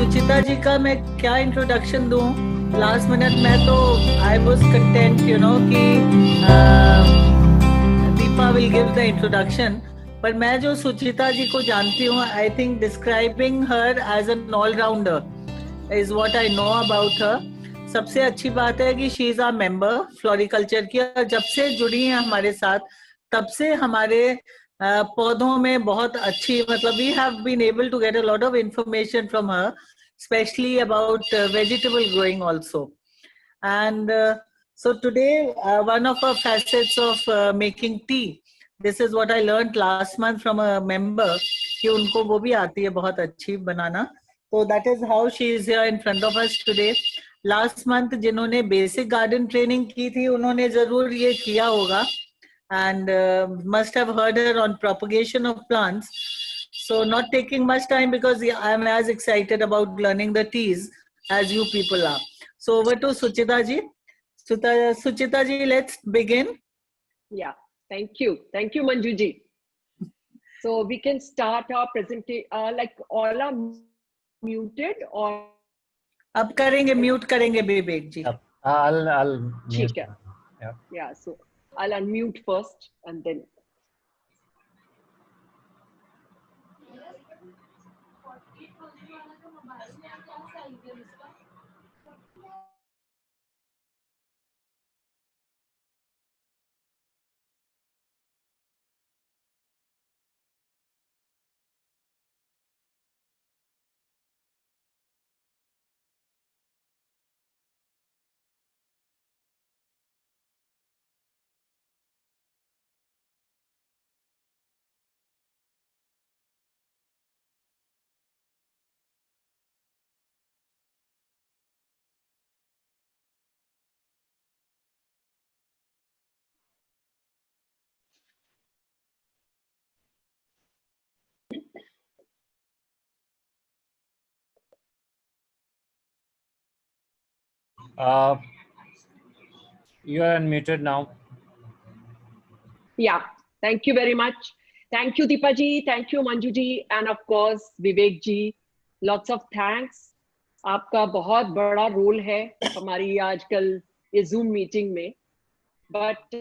सुचिता जी का मैं क्या इंट्रोडक्शन दूं? लास्ट मिनट में तो आई वाज कंटेंट कि Deepa will give the introduction, पर मैं जो सुचिता जी को जानती हूँ, I think describing her as an allrounder is what I know about her. सबसे अच्छी बात है कि she is our member floriculture की, और जब से जुड़ी है हमारे साथ तब से हमारे पौधों में बहुत अच्छी, मतलब we have been able to get a lot of information from her, especially about vegetable growing also. And so today, one of our facets of making tea, this is what I learned last month from a member, कि उनको वो भी आती है बहुत अच्छी बनाना. So that is how she is here in front of us today. Last month जिन्होंने basic garden training की थी उन्होंने जरूर ये किया होगा, and must have heard her on propagation of plants. So not taking much time because I'm as excited about learning the teas as you people are. So over to Suchita ji. Suchita ji, let's begin. Yeah, thank you. Thank you, Manju ji. So we can start our presentation, like all are muted or? अब करेंगे, mute करेंगे विवेक जी. I'll mute. Yeah, so I'll unmute first and then. You are unmuted now. Yeah, thank you very much. Thank you, Deepa ji. Thank you, Manju ji. And of course, Vivek ji. Lots of thanks. आपका बहुत बड़ा role है हमारी आजकल ये Zoom meeting में. But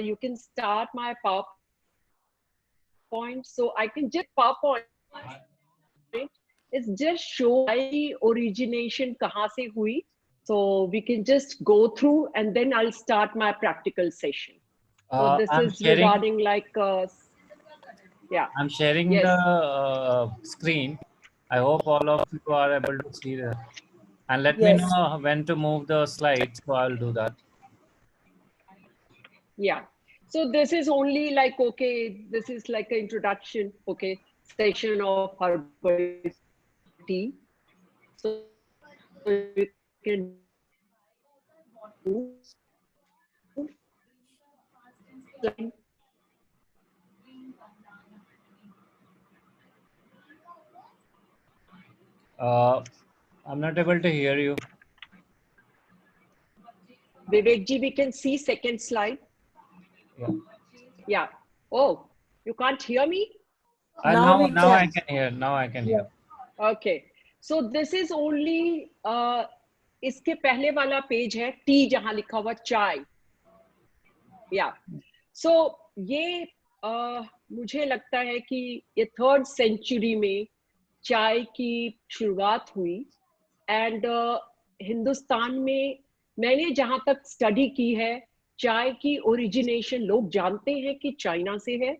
you can start my PowerPoint. So I can just PowerPoint. It's just show origination कहाँ से हुई. So we can just go through and then I'll start my practical session. So this I'm is sharing, regarding like, yeah. I'm sharing Yes. the screen. I hope all of you are able to see that. And let me Yes. know when to move the slides, so I'll do that. Yeah. So this is only like, okay, this is like an introduction, okay, session of herbal tea. So you can do slide. I'm not able to hear you. Vivek ji, we can see second slide. Yeah. Yeah. Oh, you can't hear me? Now we now I can. can hear. Now I can hear. Okay. So this is only इसके पहले वाला page है T जहां लिखा हुआ चाय. या सो ये मुझे लगता है कि ये 3rd सेंचुरी में चाय की शुरुआत हुई. एंड हिंदुस्तान में मैंने जहां तक स्टडी की है चाय की ओरिजिनेशन लोग जानते हैं कि चाइना से है,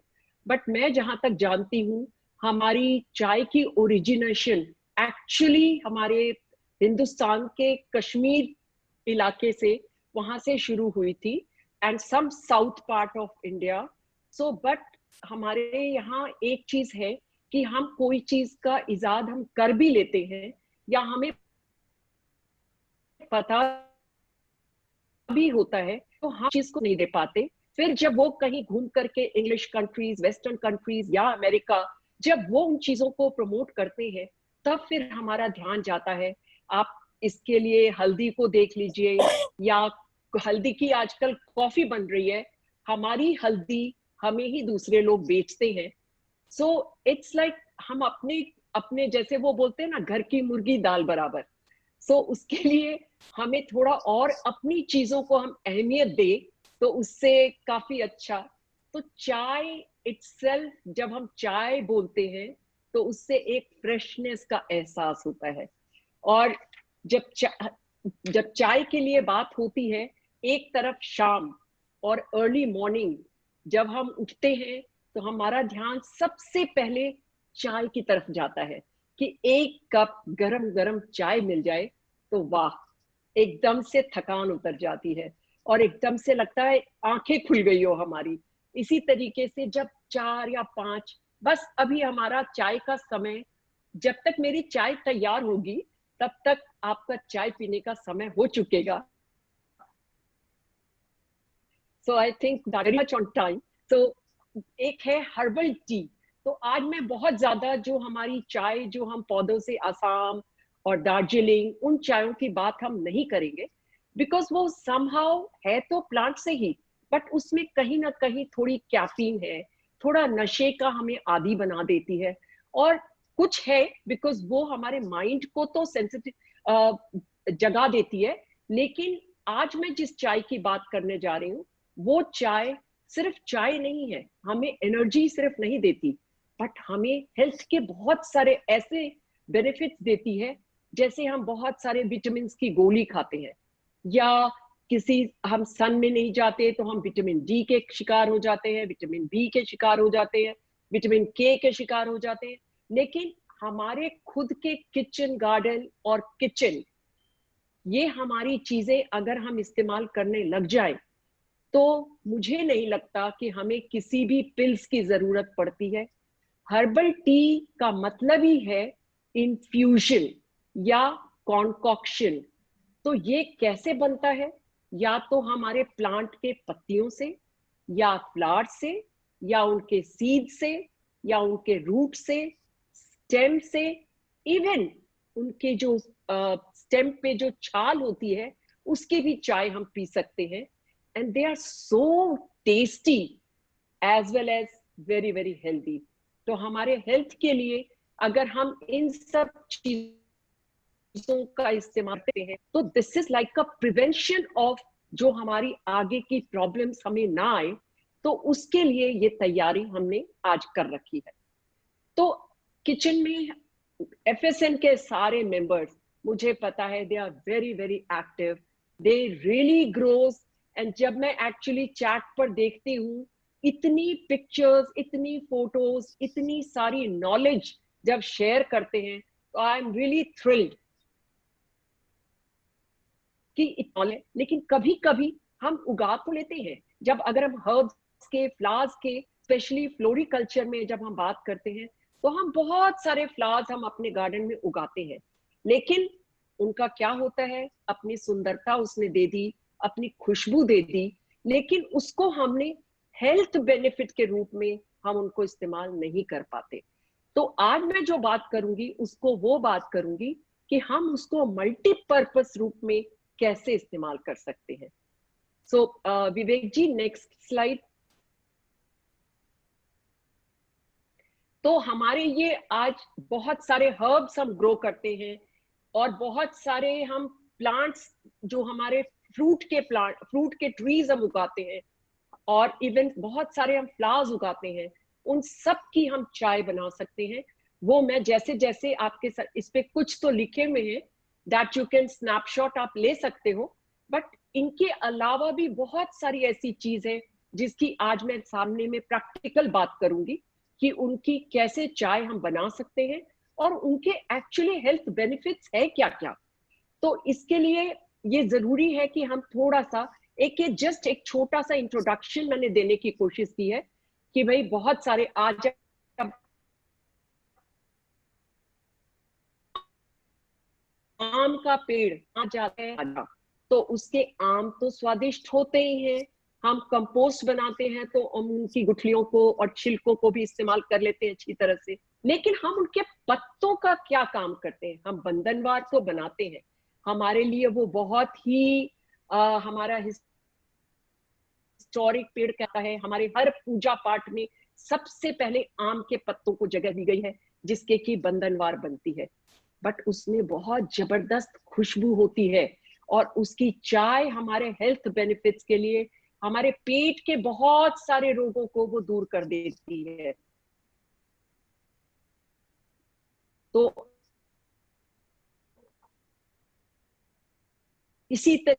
बट मैं जहां तक जानती हूँ हमारी चाय की ओरिजिनेशन एक्चुअली हमारे हिंदुस्तान के कश्मीर इलाके से वहां से शुरू हुई थी and some south part of India. So but हमारे यहाँ एक चीज है कि हम कोई चीज का इजाद हम कर भी लेते हैं या हमें पता भी होता है तो हम चीज को नहीं दे पाते. फिर जब वो कहीं घूम करके इंग्लिश कंट्रीज, वेस्टर्न कंट्रीज या अमेरिका जब वो उन चीजों को प्रमोट करते हैं तब फिर हमारा ध्यान जाता है. आप इसके लिए हल्दी को देख लीजिए या हल्दी की आजकल कॉफी बन रही है, हमारी हल्दी हमें ही दूसरे लोग बेचते हैं. सो इट्स लाइक हम अपने, जैसे वो बोलते हैं ना, घर की मुर्गी दाल बराबर। सो उसके लिए हमें थोड़ा और अपनी चीजों को हम अहमियत दे तो उससे काफी अच्छा। तो चाय इटसेल्फ, जब हम चाय बोलते हैं तो उससे एक फ्रेशनेस का एहसास होता है। और जब चाय के लिए बात होती है, एक तरफ शाम और अर्ली मॉर्निंग जब हम उठते हैं तो हमारा ध्यान सबसे पहले चाय की तरफ जाता है कि एक कप गरम गरम चाय मिल जाए तो वाह, एकदम से थकान उतर जाती है और एकदम से लगता है आंखें खुल गई हो हमारी। इसी तरीके से जब 4 या 5, बस अभी हमारा चाय का समय, जब तक मेरी चाय तैयार होगी तब तक आपका चाय पीने का समय हो चुकेगा। So I think very much on time. तो एक है हर्बल टी। तो आज मैं बहुत ज्यादा जो हमारी चाय जो हम पौधों से, असम और दार्जिलिंग, उन चायों की बात हम नहीं करेंगे, बिकॉज वो समहाउ है तो प्लांट से ही, बट उसमें कहीं ना कहीं थोड़ी कैफीन है, थोड़ा नशे का हमें आदी बना देती है। और कुछ है बिकॉज वो हमारे माइंड को तो सेंसिटिव जगा देती है। लेकिन आज मैं जिस चाय की बात करने जा रही हूँ, वो चाय सिर्फ चाय नहीं है, हमें एनर्जी सिर्फ नहीं देती, बट हमें हेल्थ के बहुत सारे ऐसे बेनिफिट्स देती है। जैसे हम बहुत सारे विटामिन की गोली खाते हैं, या किसी, हम सन में नहीं जाते तो हम विटामिन डी के शिकार हो जाते हैं, विटामिन बी के शिकार हो जाते हैं, विटामिन के शिकार हो जाते हैं। लेकिन हमारे खुद के किचन गार्डन और किचन, ये हमारी चीजें अगर हम इस्तेमाल करने लग जाए तो मुझे नहीं लगता कि हमें किसी भी पिल्स की जरूरत पड़ती है। हर्बल टी का मतलब ही है इन्फ्यूजन या कॉन्कॉक्शन। तो ये कैसे बनता है? या तो हमारे प्लांट के पत्तियों से, या फ्लावर से, या उनके सीड से, या उनके रूट से, स्टेम से, इवन उनके जो स्टेम पे जो छाल होती है उसकी भी चाय हम पी सकते हैं। And they are so tasty as well as very very healthy. तो हमारे हेल्थ के लिए अगर हम इन सब चीजों का इस्तेमाल करते हैं तो this is like a prevention of जो हमारी आगे की प्रॉब्लम्स हमें ना आए, तो उसके लिए ये तैयारी हमने आज कर रखी है। तो किचन में एफएसएन के सारे मेंबर्स, मुझे पता है they are very very active, they really grows. And जब मैं एक्चुअली चैट पर देखती हूँ इतनी पिक्चर्स, इतनी फोटोज, इतनी सारी नॉलेज जब शेयर करते हैं, तो आई एम रियली थ्रिल्ड कि नॉलेज। लेकिन कभी कभी हम उगा तो लेते हैं, जब अगर हम हर्ब्स के, फ्लावर्स के, स्पेशली फ्लोरिकल्चर में जब हम बात करते हैं तो हम बहुत सारे फ्लावर्स हम अपने गार्डन में उगाते हैं। लेकिन उनका क्या होता है, अपनी सुंदरता उसने दे दी, अपनी खुशबू दे दी, लेकिन उसको हमने हेल्थ बेनिफिट के रूप में हम उनको इस्तेमाल नहीं कर पाते। तो आज मैं जो बात करूंगी उसको वो बात करूंगी कि हम उसको मल्टीपर्पस रूप में कैसे इस्तेमाल कर सकते हैं। सो विवेक जी, नेक्स्ट स्लाइड। तो हमारे ये आज बहुत सारे हर्ब्स हम ग्रो करते हैं और बहुत सारे हम प्लांट्स जो हमारे फ्रूट के ट्रीज हम उगाते हैं, और इवन बहुत सारे हम फ्लावर्स उगाते हैं, उन सब की हम चाय बना सकते हैं। वो मैं जैसे जैसे आपके साथ, इस पे कुछ तो लिखे हुए हैं दैट यू कैन स्नैपशॉट आप ले सकते हो, बट इनके अलावा भी बहुत सारी ऐसी चीज है जिसकी आज मैं सामने में प्रैक्टिकल बात करूंगी कि उनकी कैसे चाय हम बना सकते हैं और उनके एक्चुअली हेल्थ बेनिफिट्स है क्या क्या। तो इसके लिए ये जरूरी है कि हम थोड़ा सा जस्ट एक छोटा सा इंट्रोडक्शन मैंने देने की कोशिश की है कि भाई बहुत सारे आज आम का पेड़ आ जाता है तो उसके आम तो स्वादिष्ट होते ही हैं। हम कंपोस्ट बनाते हैं तो हम उनकी गुठलियों को और छिलकों को भी इस्तेमाल कर लेते हैं अच्छी तरह से। लेकिन हम उनके पत्तों का क्या काम करते हैं? हम बंधनवार तो बनाते हैं, हमारे लिए वो बहुत ही हमारा हिस्टोरिक पेड़ कहता है। हमारे हर पूजा पाठ में सबसे पहले आम के पत्तों को जगह दी गई है, जिसके की बंधनवार बनती है, बट उसमें बहुत जबरदस्त खुशबू होती है और उसकी चाय हमारे हेल्थ बेनिफिट्स के लिए, हमारे पेट के बहुत सारे रोगों को वो दूर कर देती है। तो इसी तरह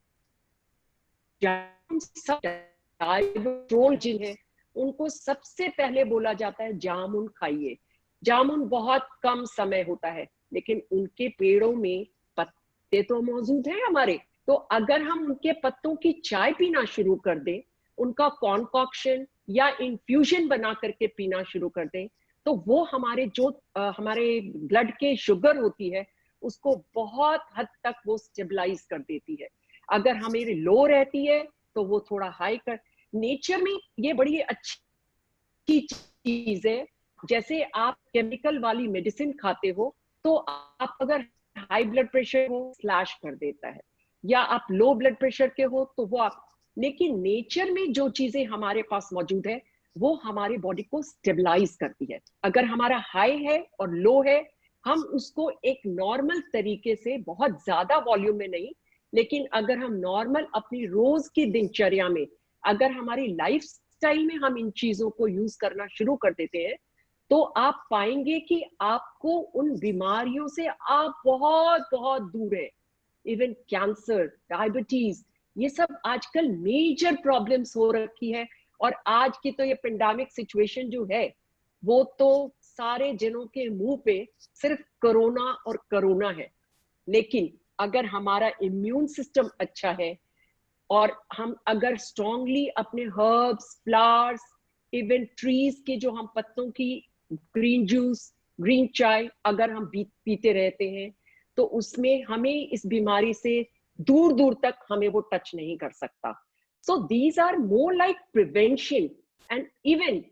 जिन है उनको सबसे पहले बोला जाता है जामुन खाइए। जामुन बहुत कम समय होता है, लेकिन उनके पेड़ों में पत्ते तो मौजूद हैं हमारे। तो अगर हम उनके पत्तों की चाय पीना शुरू कर दें, उनका कॉन्कॉक्शन या इन्फ्यूजन बना करके पीना शुरू कर दें, तो वो हमारे जो हमारे ब्लड के शुगर होती है उसको बहुत हद तक वो स्टेबलाइज कर देती है। अगर हमें लो रहती है तो वो थोड़ा हाई कर। नेचर में ये बड़ी अच्छी चीज है। जैसे आप केमिकल वाली मेडिसिन खाते हो तो आप अगर हाई ब्लड प्रेशर हो स्लैश कर देता है, या आप लो ब्लड प्रेशर के हो तो वो आप, लेकिन नेचर में जो चीजें हमारे पास मौजूद है वो हमारे बॉडी को स्टेबलाइज करती है। अगर हमारा हाई है और लो है, हम उसको एक नॉर्मल तरीके से, बहुत ज्यादा वॉल्यूम में नहीं, लेकिन अगर हम नॉर्मल अपनी रोज की दिनचर्या में, अगर हमारी लाइफ स्टाइल में हम इन चीजों को यूज करना शुरू कर देते हैं, तो आप पाएंगे कि आपको उन बीमारियों से आप बहुत बहुत दूर है। इवन कैंसर, डायबिटीज, ये सब आजकल मेजर प्रॉब्लम्स हो रखी है। और आज की तो ये पेंडेमिक सिचुएशन जो है, वो तो सारे जनों के मुंह पे सिर्फ कोरोना और कोरोना है। लेकिन अगर हमारा इम्यून सिस्टम अच्छा है और हम अगर स्ट्रांगली अपने हर्ब्स, फ्लावर्स, इवन ट्रीज के जो हम पत्तों की ग्रीन जूस, ग्रीन चाय अगर हम पीते रहते हैं, तो उसमें हमें इस बीमारी से दूर दूर तक हमें वो टच नहीं कर सकता। So these are more like prevention. And even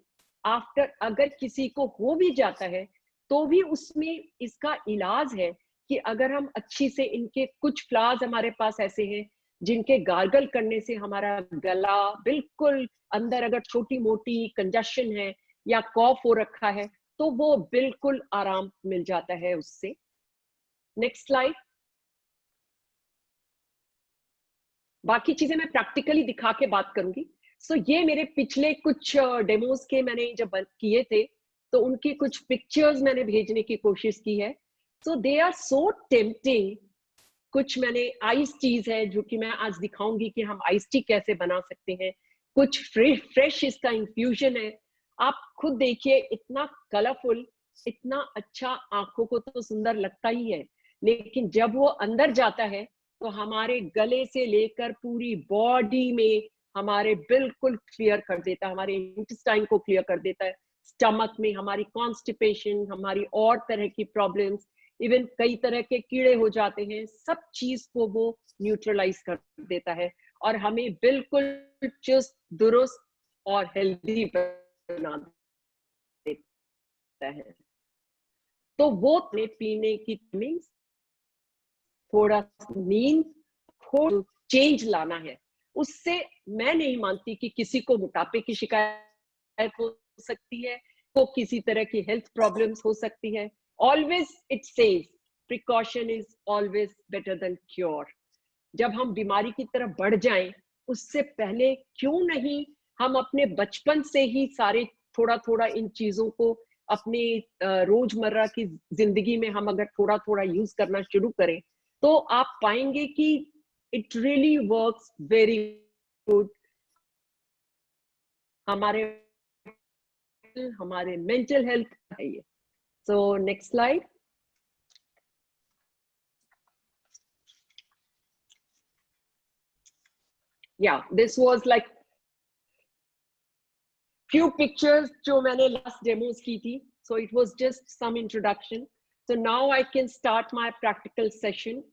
after अगर किसी को हो भी जाता है तो भी उसमें इसका इलाज है कि अगर हम अच्छी से, इनके कुछ फ्लावर्स हमारे पास ऐसे हैं जिनके गार्गल करने से हमारा गला बिल्कुल, अंदर अगर छोटी मोटी कंजशन है या कॉफ हो रखा है तो वो बिल्कुल आराम मिल जाता है उससे। Next slide. बाकी चीजें मैं प्रैक्टिकली दिखा के बात करूंगी। सो ये मेरे पिछले कुछ डेमोज के मैंने जब किए थे तो उनकी कुछ पिक्चर्स मैंने भेजने की कोशिश की है। So they are so tempting. कुछ मैंने आइस टीज है जो कि मैं आज दिखाऊंगी कि हम आइस टी कैसे बना सकते हैं। कुछ फ्रेश इसका इंफ्यूजन है। आप खुद देखिए, इतना कलरफुल, इतना अच्छा, आंखों को तो सुंदर लगता ही है, लेकिन जब वो अंदर जाता है तो हमारे गले से लेकर पूरी बॉडी में हमारे बिल्कुल क्लियर कर देता है, हमारे इंटेस्टाइन को क्लियर कर देता है। स्टमक में हमारी कॉन्स्टिपेशन, हमारी और तरह की प्रॉब्लम्स, इवन कई तरह के कीड़े हो जाते हैं, सब चीज को वो न्यूट्रलाइज कर देता है और हमें बिल्कुल चुस्त दुरुस्त और हेल्दी बना देता है। तो वो पीने की मीन्स थोड़ा नींद, थोड़ा चेंज लाना है। उससे मैं नहीं मानती कि किसी को मोटापे की शिकायत हो सकती है, तो किसी तरह की हेल्थ प्रॉब्लम्स हो सकती है। Always it says precaution is always better than cure. जब हम बीमारी की तरफ बढ़ जाएं, उससे पहले क्यों नहीं हम अपने बचपन से ही सारे थोड़ा थोड़ा इन चीजों को अपने रोजमर्रा की जिंदगी में हम अगर थोड़ा थोड़ा यूज करना शुरू करें, तो आप पाएंगे कि it really works very good हमारे मेंटल हेल्थ है ये। So next slide. Yeah, this was like few pictures जो मैंने last demos की थी. So it was just some introduction. So now I can start my practical session.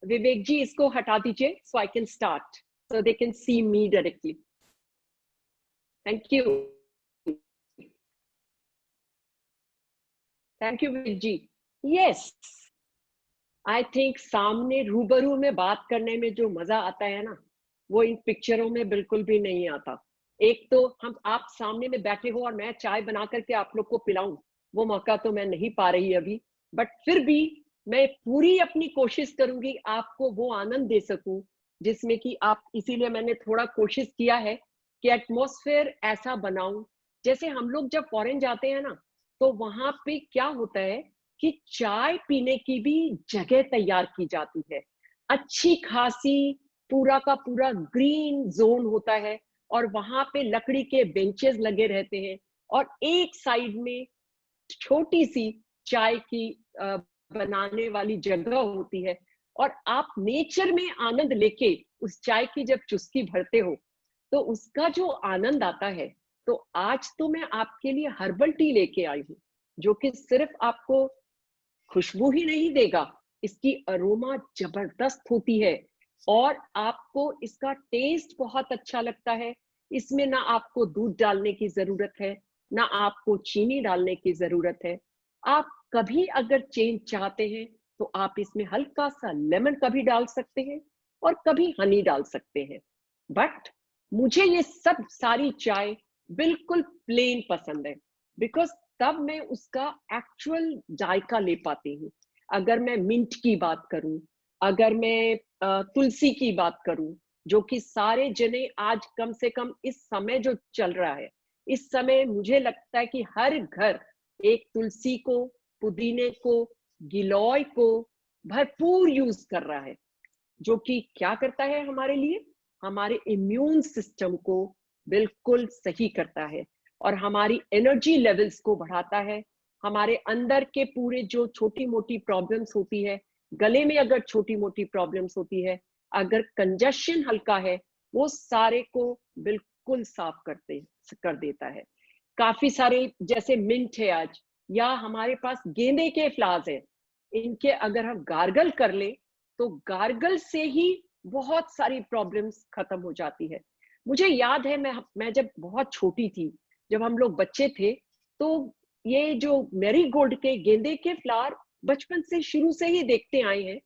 Vivek ji, इसको हटा दीजिए so I can start, so they can see me directly. Thank you. Thank you, Vivek ji. Yes. I think सामने रूबरू में बात करने में जो मजा आता है ना, वो इन पिक्चरों में बिल्कुल भी नहीं आता। एक तो हम आप सामने में बैठे हो और मैं चाय बना करके आप लोग को पिलाऊं, वो मौका तो मैं नहीं पा रही अभी, बट फिर भी मैं पूरी अपनी कोशिश करूंगी आपको वो आनंद दे सकूं जिसमें कि आप, इसीलिए मैंने थोड़ा कोशिश किया है कि एटमॉस्फेयर ऐसा बनाऊं। जैसे हम लोग जब फॉरेन जाते हैं ना, तो वहां पे क्या होता है कि चाय पीने की भी जगह तैयार की जाती है, अच्छी खासी, पूरा का पूरा ग्रीन जोन होता है, और वहां पे लकड़ी के बेंचेस लगे रहते हैं, और एक साइड में छोटी सी चाय की बनाने वाली जगह होती है, और आप नेचर में आनंद लेके उस चाय की जब चुस्की भरते हो तो उसका जो आनंद आता है। तो आज तो मैं आपके लिए हर्बल टी लेके आई हूँ, जो कि सिर्फ आपको खुशबू ही नहीं देगा, इसकी अरोमा जबरदस्त होती है, और आपको इसका टेस्ट बहुत अच्छा लगता है। इसमें ना आपको दूध डालने की जरूरत है, ना आपको चीनी डालने की जरूरत है। आप कभी अगर चेंज चाहते हैं तो आप इसमें हल्का सा लेमन कभी डाल सकते हैं और कभी हनी डाल सकते हैं। बट मुझे ये सब सारी चाय बिल्कुल प्लेन पसंद है, बिकॉज तब मैं उसका एक्चुअल जायका ले पाती हूँ। अगर मैं मिंट की बात करूं, अगर मैं तुलसी की बात करूं, जो कि सारे जने आज कम से कम इस समय जो चल रहा है, इस समय मुझे लगता है कि हर घर एक तुलसी को, पुदीने को, गिलोय को भरपूर यूज कर रहा है, जो कि क्या करता है हमारे लिए, हमारे इम्यून सिस्टम को बिल्कुल सही करता है और हमारी एनर्जी लेवल्स को बढ़ाता है। हमारे अंदर के पूरे जो छोटी मोटी प्रॉब्लम्स होती है, गले में अगर छोटी मोटी प्रॉब्लम्स होती है, अगर कंजशन हल्का है, वो सारे को बिल्कुल साफ कर देता है। काफी सारे जैसे मिंट है आज, या हमारे पास गेंदे के फ्लावर्स है, इनके अगर हम गार्गल कर ले तो गार्गल से ही बहुत सारी प्रॉब्लम्स खत्म हो जाती है। मुझे याद है मैं जब बहुत छोटी थी, जब हम लोग बच्चे थे, तो ये जो मैरीगोल्ड के गेंदे के फ्लावर बचपन से शुरू से ही देखते आए हैं,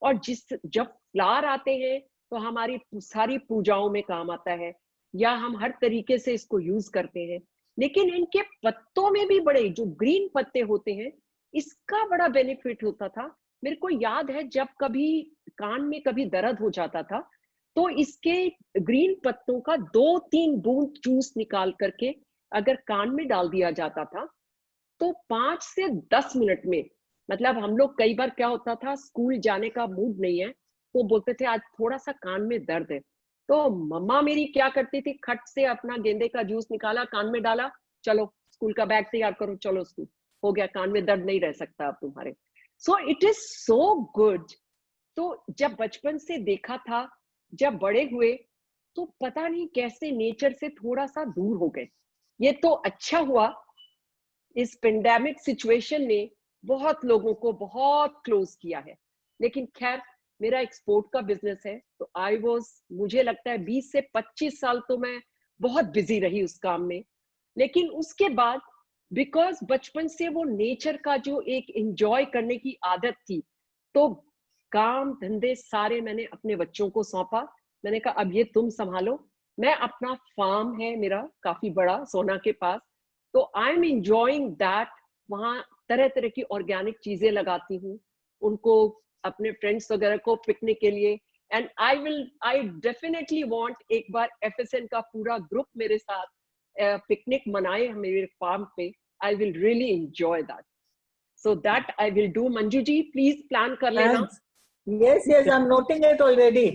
और जब फ्लावर आते हैं तो हमारी सारी पूजाओं में काम आता है, या हम हर तरीके से इसको यूज करते हैं। लेकिन इनके पत्तों में भी बड़े जो ग्रीन पत्ते होते हैं, इसका बड़ा बेनिफिट होता था। मेरे को याद है जब कभी कान में कभी दर्द हो जाता था, तो इसके ग्रीन पत्तों का 2-3 बूंद जूस निकाल करके अगर कान में डाल दिया जाता था, तो 5 से 10 मिनट में, मतलब हम लोग कई बार क्या होता था, स्कूल जाने का मूड नहीं है तो बोलते थे आज थोड़ा सा कान में दर्द है, तो मम्मा मेरी क्या करती थी, खट से अपना गेंदे का जूस निकाला, कान में डाला, चलो स्कूल का बैग तैयार करो, चलो स्कूल, हो गया, कान में दर्द नहीं रह सकता अब तुम्हारे। So it is so good. तो जब बचपन से देखा था, जब बड़े हुए तो पता नहीं कैसे नेचर से थोड़ा सा दूर हो गए। ये तो अच्छा हुआ, इस पेंडेमिक सिचुएशन ने बहुत लोगों को बहुत क्लोज किया है। लेकिन खैर, मेरा एक्सपोर्ट का बिजनेस है, तो मुझे लगता है 20 से 25 साल तो मैं बहुत बिजी रही उस काम में। लेकिन उसके बाद बिकॉज बचपन से वो नेचर का जो एक एंजॉय करने की आदत थी, तो काम धंधे सारे मैंने अपने बच्चों को सौंपा। मैंने कहा अब ये तुम संभालो। मैं अपना फार्म है मेरा काफी बड़ा सोना के पास, तो आई एम एंजॉइंग दैट। वहां तरह तरह की ऑर्गेनिक चीजें लगाती हूँ, उनको अपने फ्रेंड्स वगैरह को पिकनिक के लिए। एंड आई डेफिनेटली वांट एक बार FSN का पूरा ग्रुप मेरे साथ पिकनिक मनाए मेरे फार्म पे। I will really enjoy that, so that I will do. Manju ji please plan कर लेना। Yes, yes, I'm noting it already.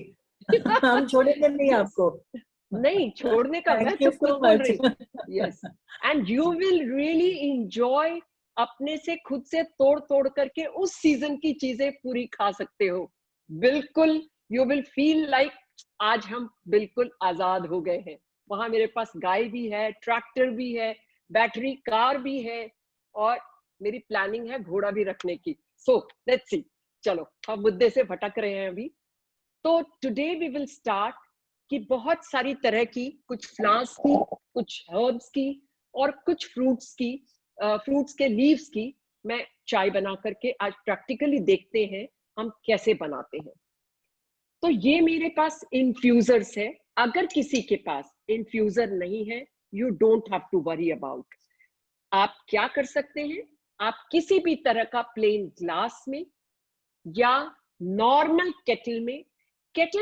हम छोड़ेंगे नहीं Yes. आपको। नहीं छोड़ने का, मैं Thank तो you खुद so बोल much. रही हूँ। Yes, and you will really enjoy, अपने से खुद से तोड़ तोड़ करके उस सीजन की चीजें पूरी खा सकते हो। बिल्कुल, यू विल फील लाइक आज हम बिल्कुल आजाद हो गए हैं। वहां मेरे पास गाय भी है, ट्रैक्टर भी है, बैटरी कार भी है, और मेरी प्लानिंग है घोड़ा भी रखने की। सो लेट्स सी, चलो हम मुद्दे से भटक रहे हैं अभी। तो टुडे वी विल स्टार्ट कि बहुत सारी तरह की, कुछ फ्लावर्स की, कुछ हर्ब्स की, और कुछ फ्रूट्स की, फ्रूट्स के लीव्स की मैं चाय बना करके आज प्रैक्टिकली देखते हैं हम कैसे बनाते हैं। तो ये मेरे पास इन्फ्यूजर्स है। अगर किसी के पास इन्फ्यूजर नहीं है, you don't have to worry about. आप क्या कर सकते हैं, आप किसी भी तरह का प्लेन ग्लास में या नॉर्मल केटल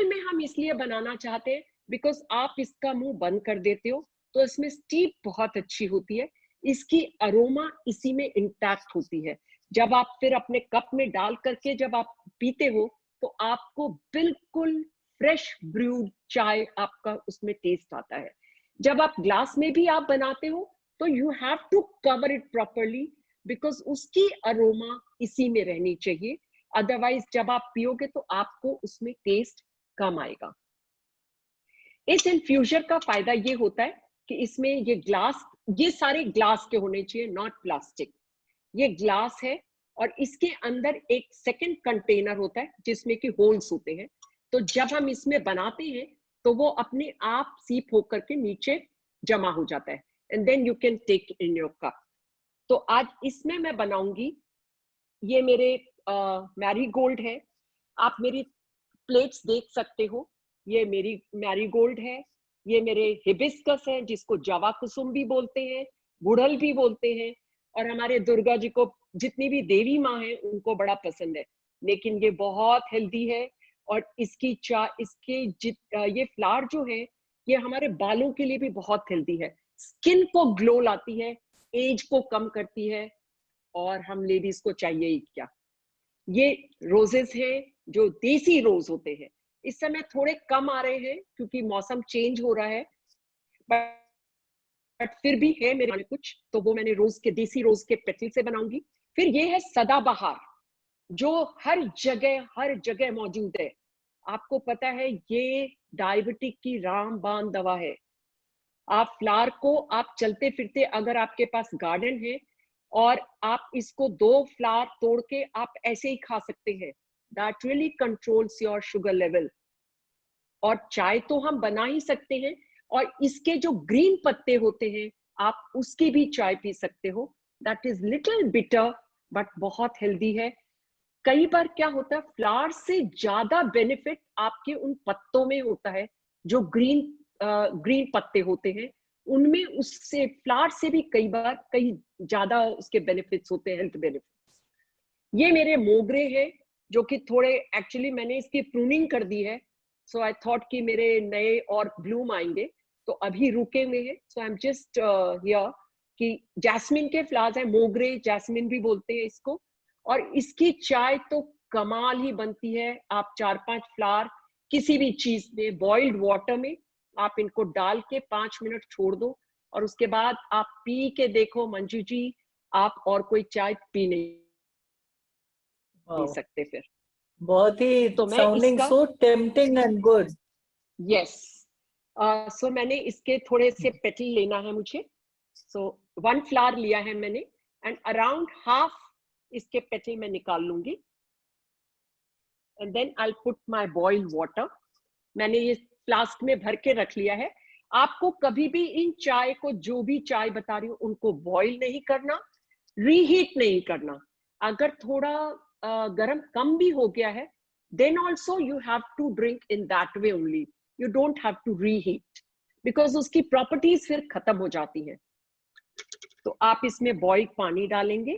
में हम इसलिए बनाना चाहते हैं बिकॉज आप इसका मुंह बंद कर देते हो तो इसमें स्टीप बहुत अच्छी होती है, इसकी अरोमा इसी में इंटैक्ट होती है। जब आप फिर अपने कप में डाल करके जब आप पीते हो तो आपको बिल्कुल फ्रेश ब्रूड चाय आपका उसमें टेस्ट आता है। जब आप ग्लास में भी आप बनाते हो तो you have to cover it properly because उसकी अरोमा इसी में रहनी चाहिए, अदरवाइज जब आप पियोगे तो आपको उसमें टेस्ट कम आएगा। इस इन्फ्यूजर का फायदा ये होता है कि इसमें ये ग्लास, ये सारे ग्लास के होने चाहिए, नॉट प्लास्टिक। ये ग्लास है और इसके अंदर एक सेकंड कंटेनर होता है जिसमें कि होल्स होते हैं, तो जब हम इसमें बनाते हैं तो वो अपने आप सीप होकर के नीचे जमा हो जाता है and then you can take in your cup. तो आज इसमें मैं बनाऊंगी, ये मेरे मैरीगोल्ड है, आप मेरी प्लेट्स देख सकते हो, ये मेरी मैरीगोल्ड है, ये मेरे हिबिस्कस है जिसको जवा कुसुम भी बोलते हैं, गुड़हल भी बोलते हैं, और हमारे दुर्गा जी को जितनी भी देवी माँ है उनको बड़ा पसंद है। लेकिन ये बहुत हेल्दी है और इसकी ये फ्लावर जो है ये हमारे बालों के लिए भी बहुत हेल्दी है, स्किन को ग्लो लाती है, एज को कम करती है, और हम लेडीज को चाहिए ही क्या। ये रोजेस हैं जो देसी रोज होते हैं, इस समय थोड़े कम आ रहे हैं क्योंकि मौसम चेंज हो रहा है, बट फिर भी है मेरे कुछ, तो वो मैंने देसी रोज के पेटल से बनाऊंगी। फिर ये है सदाबहार जो हर जगह मौजूद है। आपको पता है ये डायबिटिक की रामबाण दवा है। आप फ्लावर को आप चलते फिरते, अगर आपके पास गार्डन है और आप इसको 2 फ्लावर तोड़ के आप ऐसे ही खा सकते हैं, that really controls your sugar level. और चाय तो हम बना ही सकते हैं, और इसके जो ग्रीन पत्ते होते हैं आप उसकी भी चाय पी सकते हो, that is little bitter but बहुत हेल्दी है। कई बार क्या होता है, फ्लावर से ज्यादा बेनिफिट आपके उन पत्तों में होता है जो ग्रीन पत्ते होते हैं उनमें, उससे फ्लावर से भी कई ज्यादा उसके बेनिफिट्स होते हैं, हेल्थ बेनिफिट्स। ये मेरे मोगरे हैं जो कि थोड़े, एक्चुअली मैंने इसकी प्रूनिंग कर दी है, सो आई थॉट कि मेरे नए और ब्लूम आएंगे, तो अभी रुके हुए हैं। सो आई एम जस्ट हियर कि जैस्मिन के फ्लावर्स हैं, मोगरे जैस्मिन भी बोलते हैं इसको, और इसकी चाय तो कमाल ही बनती है। आप 4-5 फ्लावर किसी भी चीज में बॉइल्ड वाटर में आप इनको डाल के 5 मिनट छोड़ दो और उसके बाद आप पी के देखो मंजू जी, आप और कोई चाय पी नहीं सकते फिर। बहुत ही तो मैं sounding so tempting and good. Yes, so मैंने इसके थोड़े से पेटल लेना है मुझे, सो 1 फ्लावर लिया है मैंने एंड अराउंड हाफ इसके पेटल मैं निकाल लूंगी and then I put my boiled water. मैंने ये फ्लास्क में भर के रख लिया है। आपको कभी भी इन चाय को, जो भी चाय बता रही हूँ, उनको बॉईल नहीं करना, रीहीट नहीं करना। अगर थोड़ा गर्म कम भी हो गया है then also you have to drink in that way only, you don't have to reheat because उसकी प्रॉपर्टीज फिर खत्म हो जाती हैं। तो आप इसमें बॉइल्ड पानी डालेंगे,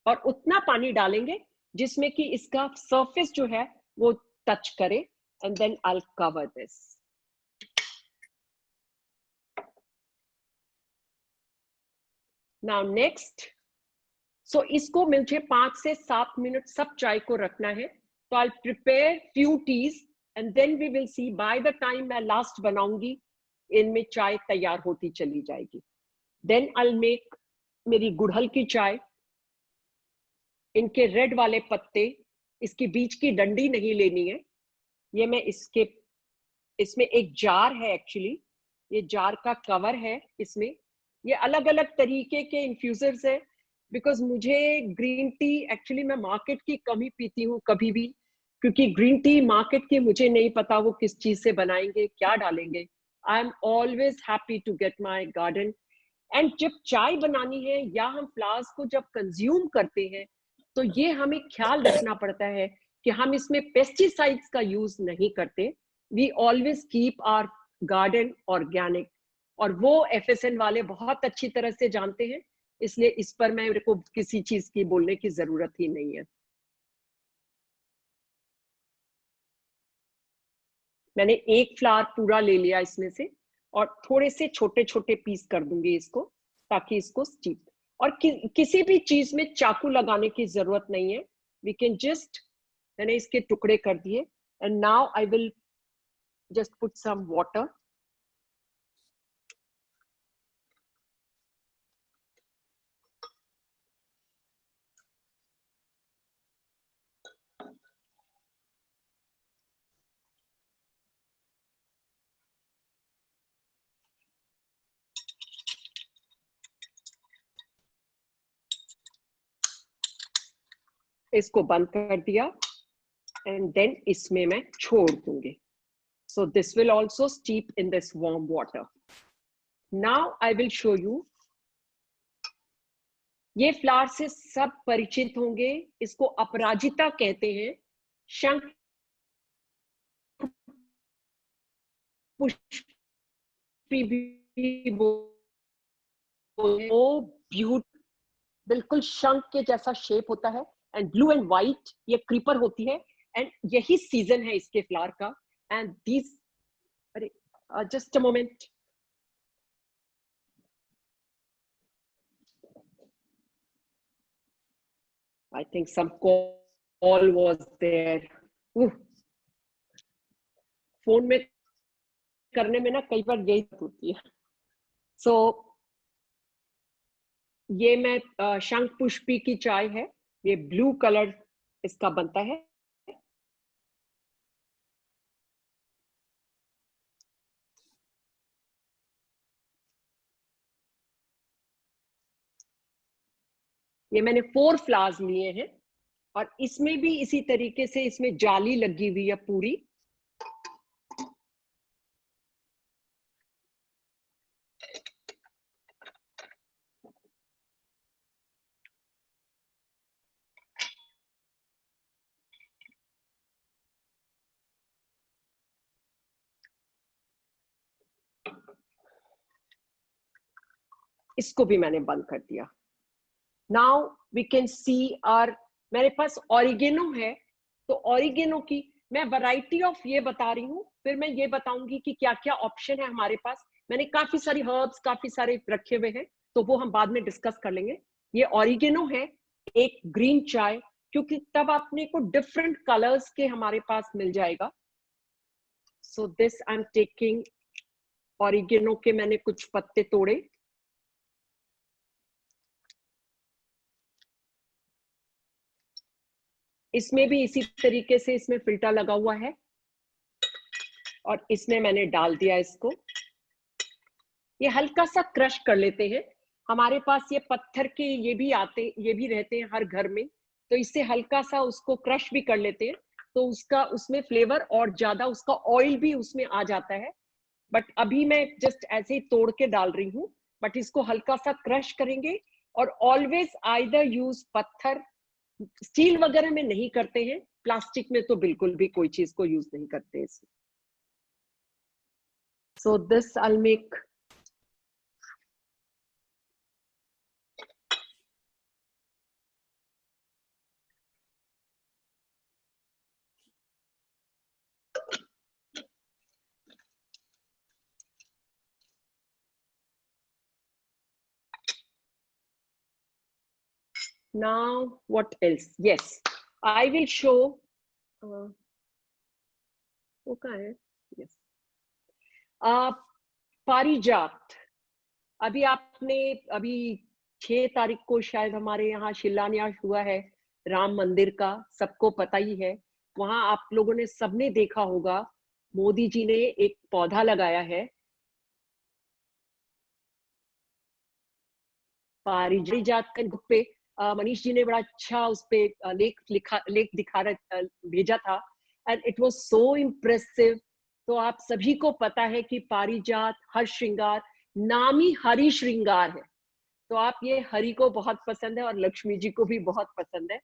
और उतना पानी डालेंगे जिसमें कि इसका सरफेस जो है वो टच करे, and then I will cover this. Now next, so इसको मुझे 5 से 7 मिनट सब चाय को रखना है, तो I prepare few teas and then we will see, by the time मैं लास्ट बनाऊंगी इनमें चाय तैयार होती चली जाएगी। देन आई मेक मेरी गुड़हल की चाय, इनके रेड वाले पत्ते, इसकी बीच की डंडी नहीं लेनी है। ये मैं इसमें एक जार है, एक्चुअली ये जार का कवर है, इसमें ये अलग अलग तरीके के इन्फ्यूजर्स है, बिकॉज मुझे ग्रीन टी, एक्चुअली मैं मार्केट की कम ही पीती हूँ कभी भी, क्योंकि ग्रीन टी मार्केट की मुझे नहीं पता वो किस चीज से बनाएंगे, क्या डालेंगे। I am always happy to get my garden. And जब चाय बनानी है या हम फ्लावर्स को जब कंज्यूम करते हैं तो ये हमें ख्याल रखना पड़ता है कि हम इसमें पेस्टिसाइड्स का यूज नहीं करते. We always keep our garden organic, और वो FSN वाले बहुत अच्छी तरह से जानते हैं, इसलिए इस पर मेरे को किसी चीज की बोलने की जरूरत ही नहीं है. मैंने एक फ्लावर पूरा ले लिया इसमें से, और थोड़े से छोटे छोटे पीस कर दूंगी इसको, ताकि इसको स्टीप. और किसी भी चीज में चाकू लगाने की जरूरत नहीं है. वी कैन जस्ट, मैंने इसके टुकड़े कर दिए, and now I will just put some water. इसको बंद कर दिया, एंड देन इसमें मैं छोड़ दूंगी. So this will also steep in this warm water. Now I will show you. ये फ्लावर से सब परिचित होंगे, इसको अपराजिता कहते हैं. शंख पुष्पी भी ब्यूट, बिल्कुल शंख के जैसा शेप होता है, एंड ब्लू एंड व्हाइट ये क्रीपर होती है, एंड यही सीजन है इसके फ्लावर का. एंड दीज, अरे just a moment, I think some call was there. Phone में करने में ना कई बार यही होती है. सो ये मैं शंख पुष्पी की चाय है, ये ब्लू कलर इसका बनता है. ये मैंने 4 फ्लावर्स लिए हैं, और इसमें भी इसी तरीके से इसमें जाली लगी हुई है पूरी. इसको भी मैंने बंद कर दिया. Now we can see are, मेरे पास ऑरिगेनो है, तो ऑरिगेनो की मैं वैरायटी ऑफ ये बता रही हूँ, फिर मैं ये बताऊंगी कि क्या क्या ऑप्शन है हमारे पास. मैंने काफी सारी हर्ब्स काफी सारे रखे हुए हैं, तो वो हम बाद में डिस्कस कर लेंगे. ये ऑरिगेनो है, एक ग्रीन चाय, क्योंकि तब आपने को डिफरेंट कलर्स के हमारे पास मिल जाएगा. So this I am taking oregano के, मैंने कुछ पत्ते तोड़े, इसमें भी इसी तरीके से इसमें फिल्टर लगा हुआ है, और इसमें मैंने डाल दिया इसको. ये हल्का सा क्रश कर लेते हैं. हमारे पास ये पत्थर के ये भी रहते हैं हर घर में, तो इससे हल्का सा उसको क्रश भी कर लेते हैं, तो उसका उसमें फ्लेवर और ज्यादा, उसका ऑयल भी उसमें आ जाता है. बट अभी मैं जस्ट ऐसे ही तोड़ के डाल रही हूँ, बट इसको हल्का सा क्रश करेंगे. और ऑलवेज आइदर यूज पत्थर, स्टील वगैरह में नहीं करते हैं, प्लास्टिक में तो बिल्कुल भी कोई चीज को यूज नहीं करते इसमें. So this I make, now what else? Yes, I will show. वो कहाँ है? Yes. पारिजात, अभी 6 तारीख को शायद हमारे यहाँ शिलान्यास हुआ है राम मंदिर का, सबको पता ही है. वहां आप लोगों ने सबने देखा होगा, मोदी जी ने एक पौधा लगाया है पारिजात के ग्रुप पे. मनीष जी ने बड़ा अच्छा उस पे लेख भेजा था, and it was so impressive. तो आप सभी को पता है कि पारिजात हर श्रृंगार, नाम ही हरि श्रृंगार है, तो आप ये हरि को बहुत पसंद है और लक्ष्मी जी को भी बहुत पसंद है.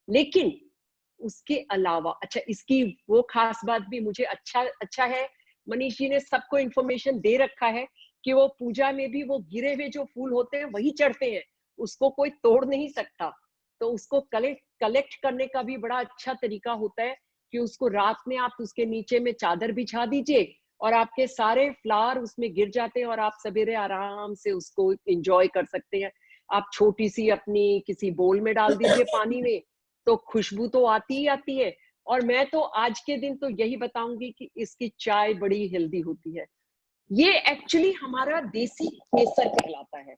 लेकिन उसके अलावा अच्छा, इसकी वो खास बात भी मुझे अच्छा है, मनीष जी ने सबको इंफॉर्मेशन दे रखा है कि वो पूजा में भी वो गिरे हुए जो फूल होते हैं वही चढ़ते हैं, उसको कोई तोड़ नहीं सकता। तो उसको कलेक्ट करने का भी बड़ा अच्छा तरीका होता है कि उसको रात में आप उसके नीचे में चादर बिछा दीजिए और आपके सारे फ्लावर उसमें गिर जाते हैं और आप सवेरे आराम से उसको एंजॉय कर सकते हैं। आप छोटी सी अपनी किसी बोल में डाल दीजिए पानी में, तो खुशबू तो आती ही आती है। और मैं तो आज के दिन तो यही बताऊंगी कि इसकी चाय बड़ी हेल्दी होती है। ये एक्चुअली हमारा देसी केसर कहलाता है।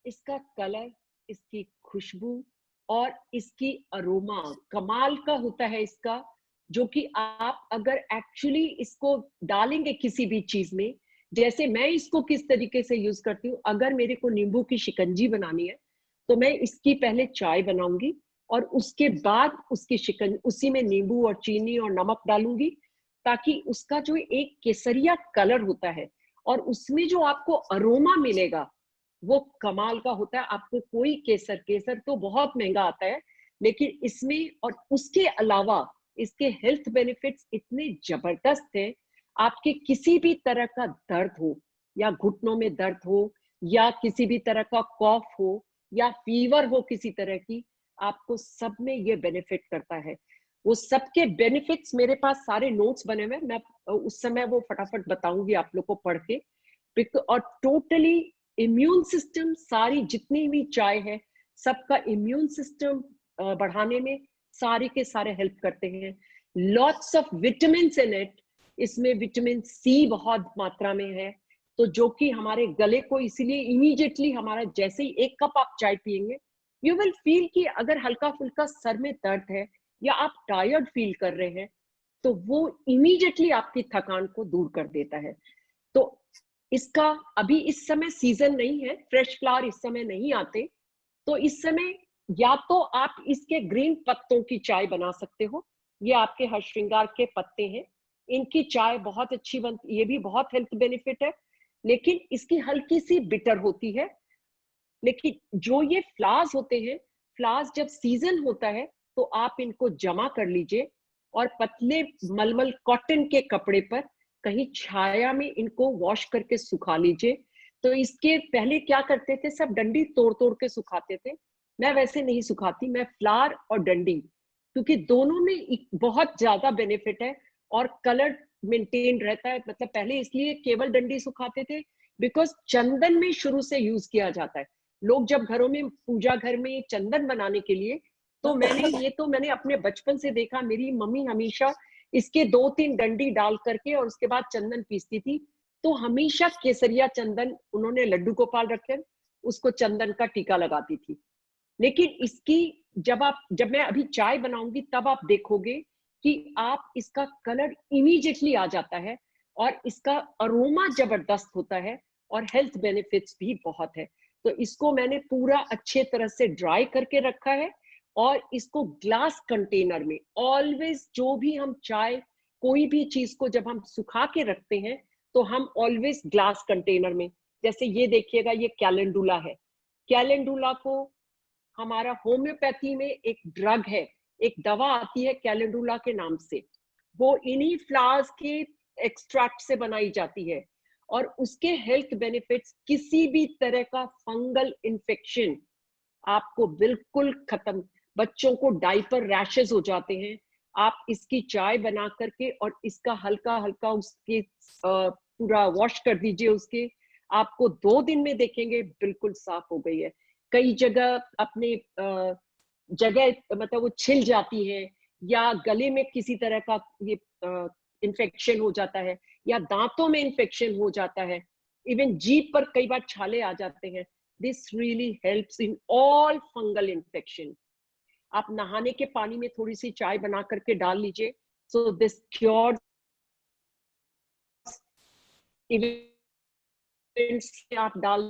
इसका कलर, इसकी खुशबू और इसकी अरोमा कमाल का होता है इसका, जो कि आप अगर एक्चुअली इसको डालेंगे किसी भी चीज में, जैसे मैं इसको किस तरीके से यूज करती हूँ, अगर मेरे को नींबू की शिकंजी बनानी है तो मैं इसकी पहले चाय बनाऊंगी और उसके बाद उसकी शिकंजी उसी में नींबू और चीनी और नमक डालूंगी, ताकि उसका जो एक केसरिया कलर होता है और उसमें जो आपको अरोमा मिलेगा वो कमाल का होता है। आपको कोई केसर तो बहुत महंगा आता है, लेकिन इसमें और उसके अलावा इसके हेल्थ बेनिफिट्स इतने जबरदस्त हैं। आपके किसी भी तरह का दर्द हो, या घुटनों में दर्द हो, या किसी भी तरह का कॉफ हो, या फीवर हो किसी तरह की, आपको सब में ये बेनिफिट करता है। वो सबके बेनिफिट्स मेरे पास सारे नोट्स बने हुए, मैं उस समय वो फटाफट बताऊंगी आप लोग को पढ़ के। और टोटली इम्यून सिस्टम, सारी जितनी भी चाय है सबका इम्यून सिस्टम बढ़ाने में सारे के सारे हेल्प करते हैं। Lots of vitamin in it, इसमें विटामिन सी बहुत मात्रा में है, तो जो कि हमारे गले को, इसीलिए इमीडिएटली हमारा जैसे ही एक कप आप चाय पियेंगे, यू विल फील कि अगर हल्का फुल्का सर में दर्द है या आप टायर्ड फील कर रहे हैं, तो वो इमीडिएटली आपकी थकान को दूर कर देता है। तो इसका अभी इस समय सीजन नहीं है, फ्रेश फ्लावर इस समय नहीं आते, तो इस समय या तो आप इसके ग्रीन पत्तों की चाय बना सकते हो, ये आपके हर श्रृंगार के पत्ते हैं, इनकी चाय बहुत अच्छी बनती, ये भी बहुत हेल्थ बेनिफिट है, लेकिन इसकी हल्की सी बिटर होती है। लेकिन जो ये फ्लावर्स होते हैं, फ्लावर्स जब सीजन होता है तो आप इनको जमा कर लीजिए और पतले मलमल कॉटन के कपड़े पर कहीं छाया में इनको वॉश करके सुखा लीजिए। तो इसके पहले क्या करते थे, सब डंडी तोड़ तोड़ के सुखाते थे, मैं वैसे नहीं सुखाती, मैं फ्लावर और डंडी, क्योंकि दोनों में बहुत ज्यादा बेनिफिट है और कलर मेंटेन रहता है। मतलब पहले इसलिए केवल डंडी सुखाते थे बिकॉज चंदन में शुरू से यूज किया जाता है। लोग जब घरों में पूजा घर में चंदन बनाने के लिए, तो मैंने अपने बचपन से देखा, मेरी मम्मी हमेशा इसके 2-3 डंडी डाल करके और उसके बाद चंदन पीसती थी, तो हमेशा केसरिया चंदन उन्होंने लड्डू गोपाल रखकर उसको चंदन का टीका लगाती थी। लेकिन इसकी जब मैं अभी चाय बनाऊंगी तब आप देखोगे कि आप इसका कलर इमीडिएटली आ जाता है और इसका अरोमा जबरदस्त होता है और हेल्थ बेनिफिट्स भी बहुत है। तो इसको मैंने पूरा अच्छे तरह से ड्राई करके रखा है और इसको ग्लास कंटेनर में ऑलवेज, जो भी हम चाय कोई भी चीज को जब हम सुखा के रखते हैं तो हम ऑलवेज ग्लास कंटेनर में, जैसे ये देखिएगा ये कैलेंडुला है, कैलेंडुला को हमारा होम्योपैथी में एक ड्रग है, एक दवा आती है कैलेंडुला के नाम से, वो इन्हीं फ्लावर्स के एक्सट्रैक्ट से बनाई जाती है और उसके हेल्थ बेनिफिट्स, किसी भी तरह का फंगल इन्फेक्शन आपको बिल्कुल खत्म, बच्चों को डायपर रैशेस हो जाते हैं, आप इसकी चाय बना करके और इसका हल्का हल्का उसके पूरा वॉश कर दीजिए उसके, आपको 2 दिन में देखेंगे बिल्कुल साफ हो गई है। कई जगह अपने जगह मतलब वो छिल जाती है या गले में किसी तरह का ये इन्फेक्शन हो जाता है या दांतों में इन्फेक्शन हो जाता है, इवन जीभ पर कई बार छाले आ जाते हैं, this really helps in all fungal infection. आप नहाने के पानी में थोड़ी सी चाय बना करके डाल लीजिए, सो दिस क्योर, आप डाल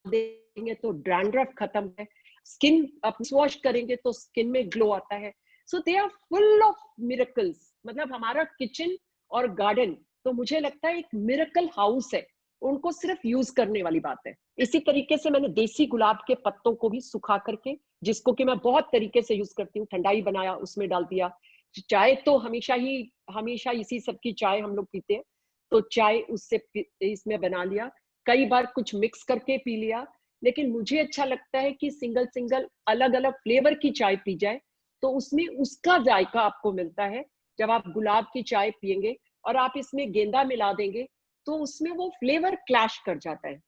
देंगे तो डैंड्रफ खत्म है, स्किन आप वॉश करेंगे तो स्किन में ग्लो आता है। So they are full of miracles. मतलब हमारा किचन और गार्डन तो मुझे लगता है एक मिरेकल हाउस है, उनको सिर्फ यूज करने वाली बात है। इसी तरीके से मैंने देसी गुलाब के पत्तों को भी सुखा करके, जिसको कि मैं बहुत तरीके से यूज करती हूँ, ठंडाई बनाया, उसमें डाल दिया। चाय तो हमेशा इसी सब की चाय हम लोग पीते हैं, तो चाय उससे इसमें बना लिया। कई बार कुछ मिक्स करके पी लिया, लेकिन मुझे अच्छा लगता है कि सिंगल सिंगल अलग अलग फ्लेवर की चाय पी जाए, तो उसमें उसका जायका आपको मिलता है। जब आप गुलाब की चाय पियेंगे और आप इसमें गेंदा मिला देंगे, तो उसमें वो फ्लेवर क्लैश कर जाता है।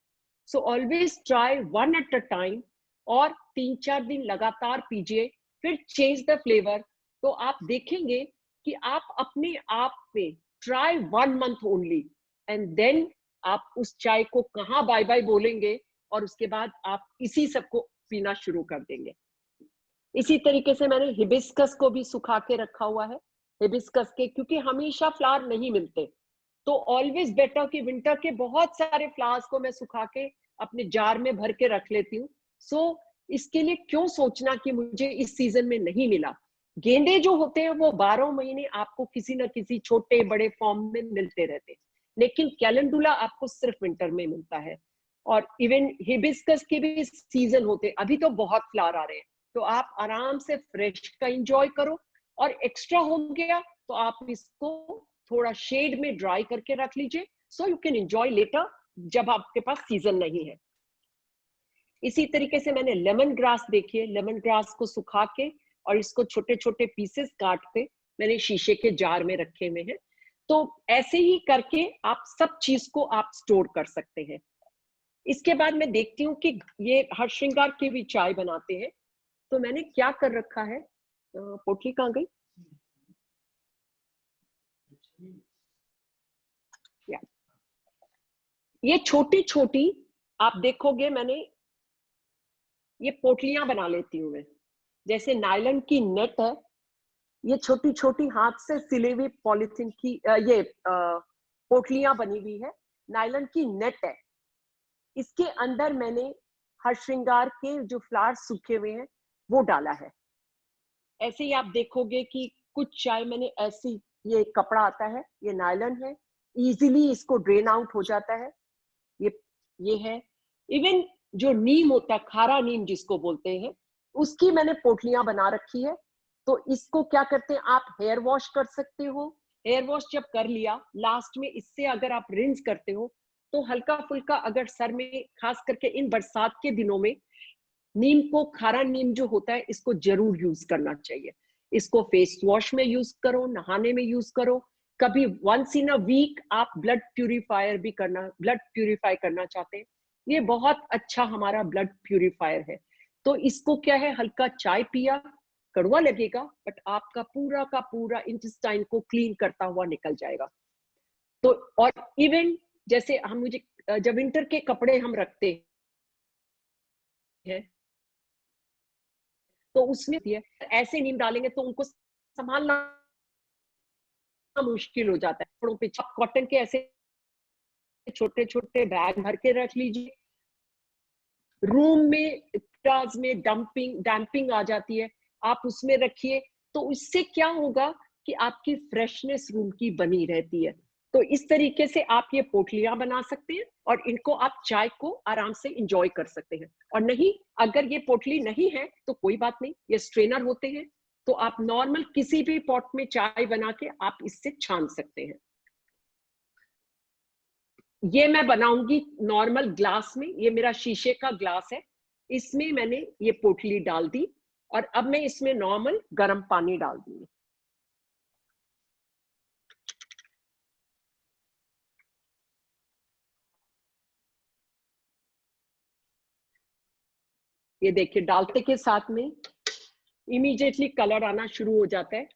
So always try one at a time, और 3-4 दिन लगातार पीजिए, फिर चेंज द फ्लेवर। तो आप देखेंगे कि आप अपने आप पे try 1 month only, and then आप उस चाय को कहाँ बाय बाय बोलेंगे, और उसके बाद आप इसी सब को पीना शुरू कर देंगे। इसी तरीके से मैंने हिबिस्कस को भी सुखा के रखा हुआ है। हिबिस्कस के क्योंकि हमेशा फ्लावर नहीं मिलते, तो ऑलवेज बेटर कि विंटर के बहुत सारे फ्लावर्स को मैं सुखा के अपने जार में भर के रख लेती हूँ। सो इसके लिए क्यों सोचना कि मुझे इस सीजन में नहीं मिला। गेंदे जो होते हैं वो 12 महीने आपको किसी न किसी छोटे बड़े फॉर्म में मिलते रहते हैं, लेकिन कैलेंडुला आपको सिर्फ विंटर में मिलता है। और इवन हिबिस्कस के भी सीजन होते हैं, अभी तो बहुत फ्लावर आ रहे हैं, तो आप आराम से फ्रेश का एंजॉय करो। और एक्स्ट्रा हो गया तो आप इसको थोड़ा शेड में ड्राई करके रख लीजिए, so you can enjoy later जब आपके पास सीजन नहीं है। इसी तरीके से मैंने लेमन ग्रास, देखिए लेमन ग्रास को सुखा के और इसको छोटे छोटे पीसेस काट के मैंने शीशे के जार में रखे हुए हैं। तो ऐसे ही करके आप सब चीज को आप स्टोर कर सकते हैं। इसके बाद मैं देखती हूँ कि ये हर श्रृंगार की भी चाय बनाते हैं, तो मैंने क्या कर रखा है, पोटली कहाँ गई, ये छोटी छोटी आप देखोगे मैंने ये पोटलियां बना लेती हूँ मैं। जैसे नायलॉन की नेट है, ये छोटी छोटी हाथ से सिले हुई पॉलिथीन की ये पोटलियां बनी हुई है, नायलॉन की नेट है। इसके अंदर मैंने हर श्रृंगार के जो फ्लावर सूखे हुए हैं वो डाला है। ऐसे ही आप देखोगे कि कुछ चाय मैंने ऐसी, ये कपड़ा आता है, ये नायलॉन है, इजीली इसको ड्रेन आउट हो जाता है। ये है। इवन जो नीम होता है, खारा नीम जिसको बोलते हैं, उसकी मैंने पोटलियां बना रखी है। तो इसको क्या करते हैं, आप हेयर वॉश कर सकते हो। हेयर वॉश जब कर लिया, लास्ट में इससे अगर आप रिंस करते हो, तो हल्का फुल्का अगर सर में, खास करके इन बरसात के दिनों में, नीम को, खारा नीम जो होता है, इसको जरूर यूज करना चाहिए। इसको फेस वॉश में यूज करो, नहाने में यूज करो। कभी वंस इन अ वीक आप ब्लड प्यूरिफाई करना चाहते हैं, ये बहुत अच्छा हमारा ब्लड प्यूरिफायर है। तो इसको क्या है, हल्का चाय पिया, कड़वा लगेगा, बट आपका पूरा का पूरा इंटेस्टाइन को क्लीन करता हुआ निकल जाएगा। तो और इवन जैसे जब विंटर के कपड़े हम रखते हैं, तो उसमें ऐसे नीम डालेंगे तो उनको संभालना मुश्किल हो जाता है। कपड़ों पे कॉटन के ऐसे छोटे छोटे बैग भर के रख लीजिए। रूम में डैम्पिंग आ जाती है, आप उसमें रखिए, तो इससे क्या होगा कि आपकी फ्रेशनेस रूम की बनी रहती है। तो इस तरीके से आप ये पोटलियां बना सकते हैं और इनको आप चाय को आराम से इंजॉय कर सकते हैं। और नहीं, अगर ये पोटली नहीं है तो कोई बात नहीं, ये स्ट्रेनर होते हैं, तो आप नॉर्मल किसी भी पॉट में चाय बना के आप इससे छान सकते हैं। ये मैं बनाऊंगी नॉर्मल ग्लास में, ये मेरा शीशे का ग्लास है, इसमें मैंने ये पोटली डाल दी और अब मैं इसमें नॉर्मल गर्म पानी डाल दूंगी। ये देखिए, डालते के साथ में इमीडिएटली कलर आना शुरू हो जाता है,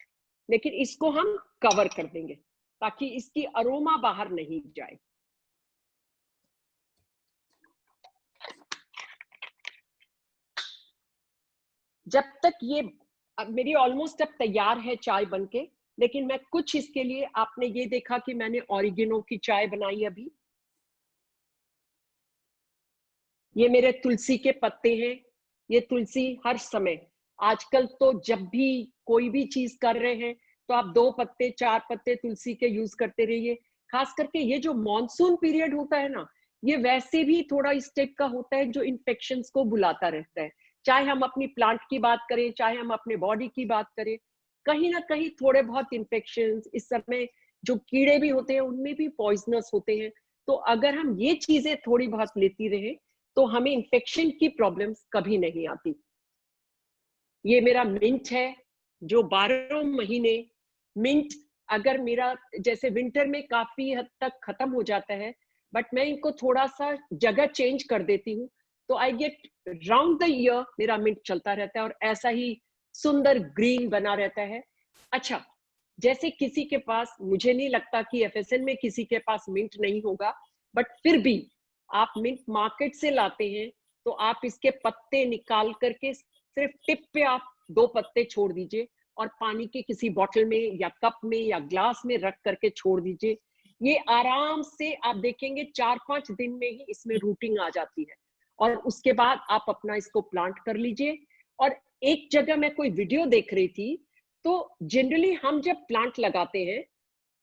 लेकिन इसको हम कवर कर देंगे ताकि इसकी अरोमा बाहर नहीं जाए। जब तक ये मेरी ऑलमोस्ट अब तैयार है चाय बनके, लेकिन मैं कुछ इसके लिए, आपने ये देखा कि मैंने ऑरिगेनो की चाय बनाई अभी, ये मेरे तुलसी के पत्ते हैं। ये तुलसी हर समय, आजकल तो जब भी कोई भी चीज कर रहे हैं तो आप 2 पत्ते 4 पत्ते तुलसी के यूज करते रहिए। खास करके ये जो मॉनसून पीरियड होता है ना, ये वैसे भी थोड़ा इस टाइप का होता है जो इन्फेक्शंस को बुलाता रहता है। चाहे हम अपनी प्लांट की बात करें, चाहे हम अपने बॉडी की बात करें, कहीं ना कहीं थोड़े बहुत इन्फेक्शंस, इस समय जो कीड़े भी होते हैं उनमें भी पॉइजनस होते हैं। तो अगर हम ये चीजें थोड़ी बहुत लेती रहे तो हमें इन्फेक्शन की प्रॉब्लम्स कभी नहीं आती। ये मेरा मिंट है जो 12 महीने मिंट, अगर मेरा जैसे विंटर में काफी हद तक खत्म हो जाता है, बट मैं इनको थोड़ा सा जगह चेंज कर देती हूँ, तो I get round the year मेरा मिंट चलता रहता है और ऐसा ही सुंदर ग्रीन बना रहता है। अच्छा, जैसे किसी के पास, मुझे नहीं लगता कि एफएसएन में किसी के पास मिंट नहीं होगा, बट फिर भी आप मिंट मार्केट से लाते हैं तो आप इसके पत्ते निकाल करके सिर्फ टिप पे आप 2 पत्ते छोड़ दीजिए और पानी के किसी बॉटल में या कप में या ग्लास में रख करके छोड़ दीजिए। ये आराम से आप देखेंगे 4-5 दिन में ही इसमें रूटिंग आ जाती है और उसके बाद आप अपना इसको प्लांट कर लीजिए। और एक जगह मैं कोई वीडियो देख रही थी, तो जनरली हम जब प्लांट लगाते हैं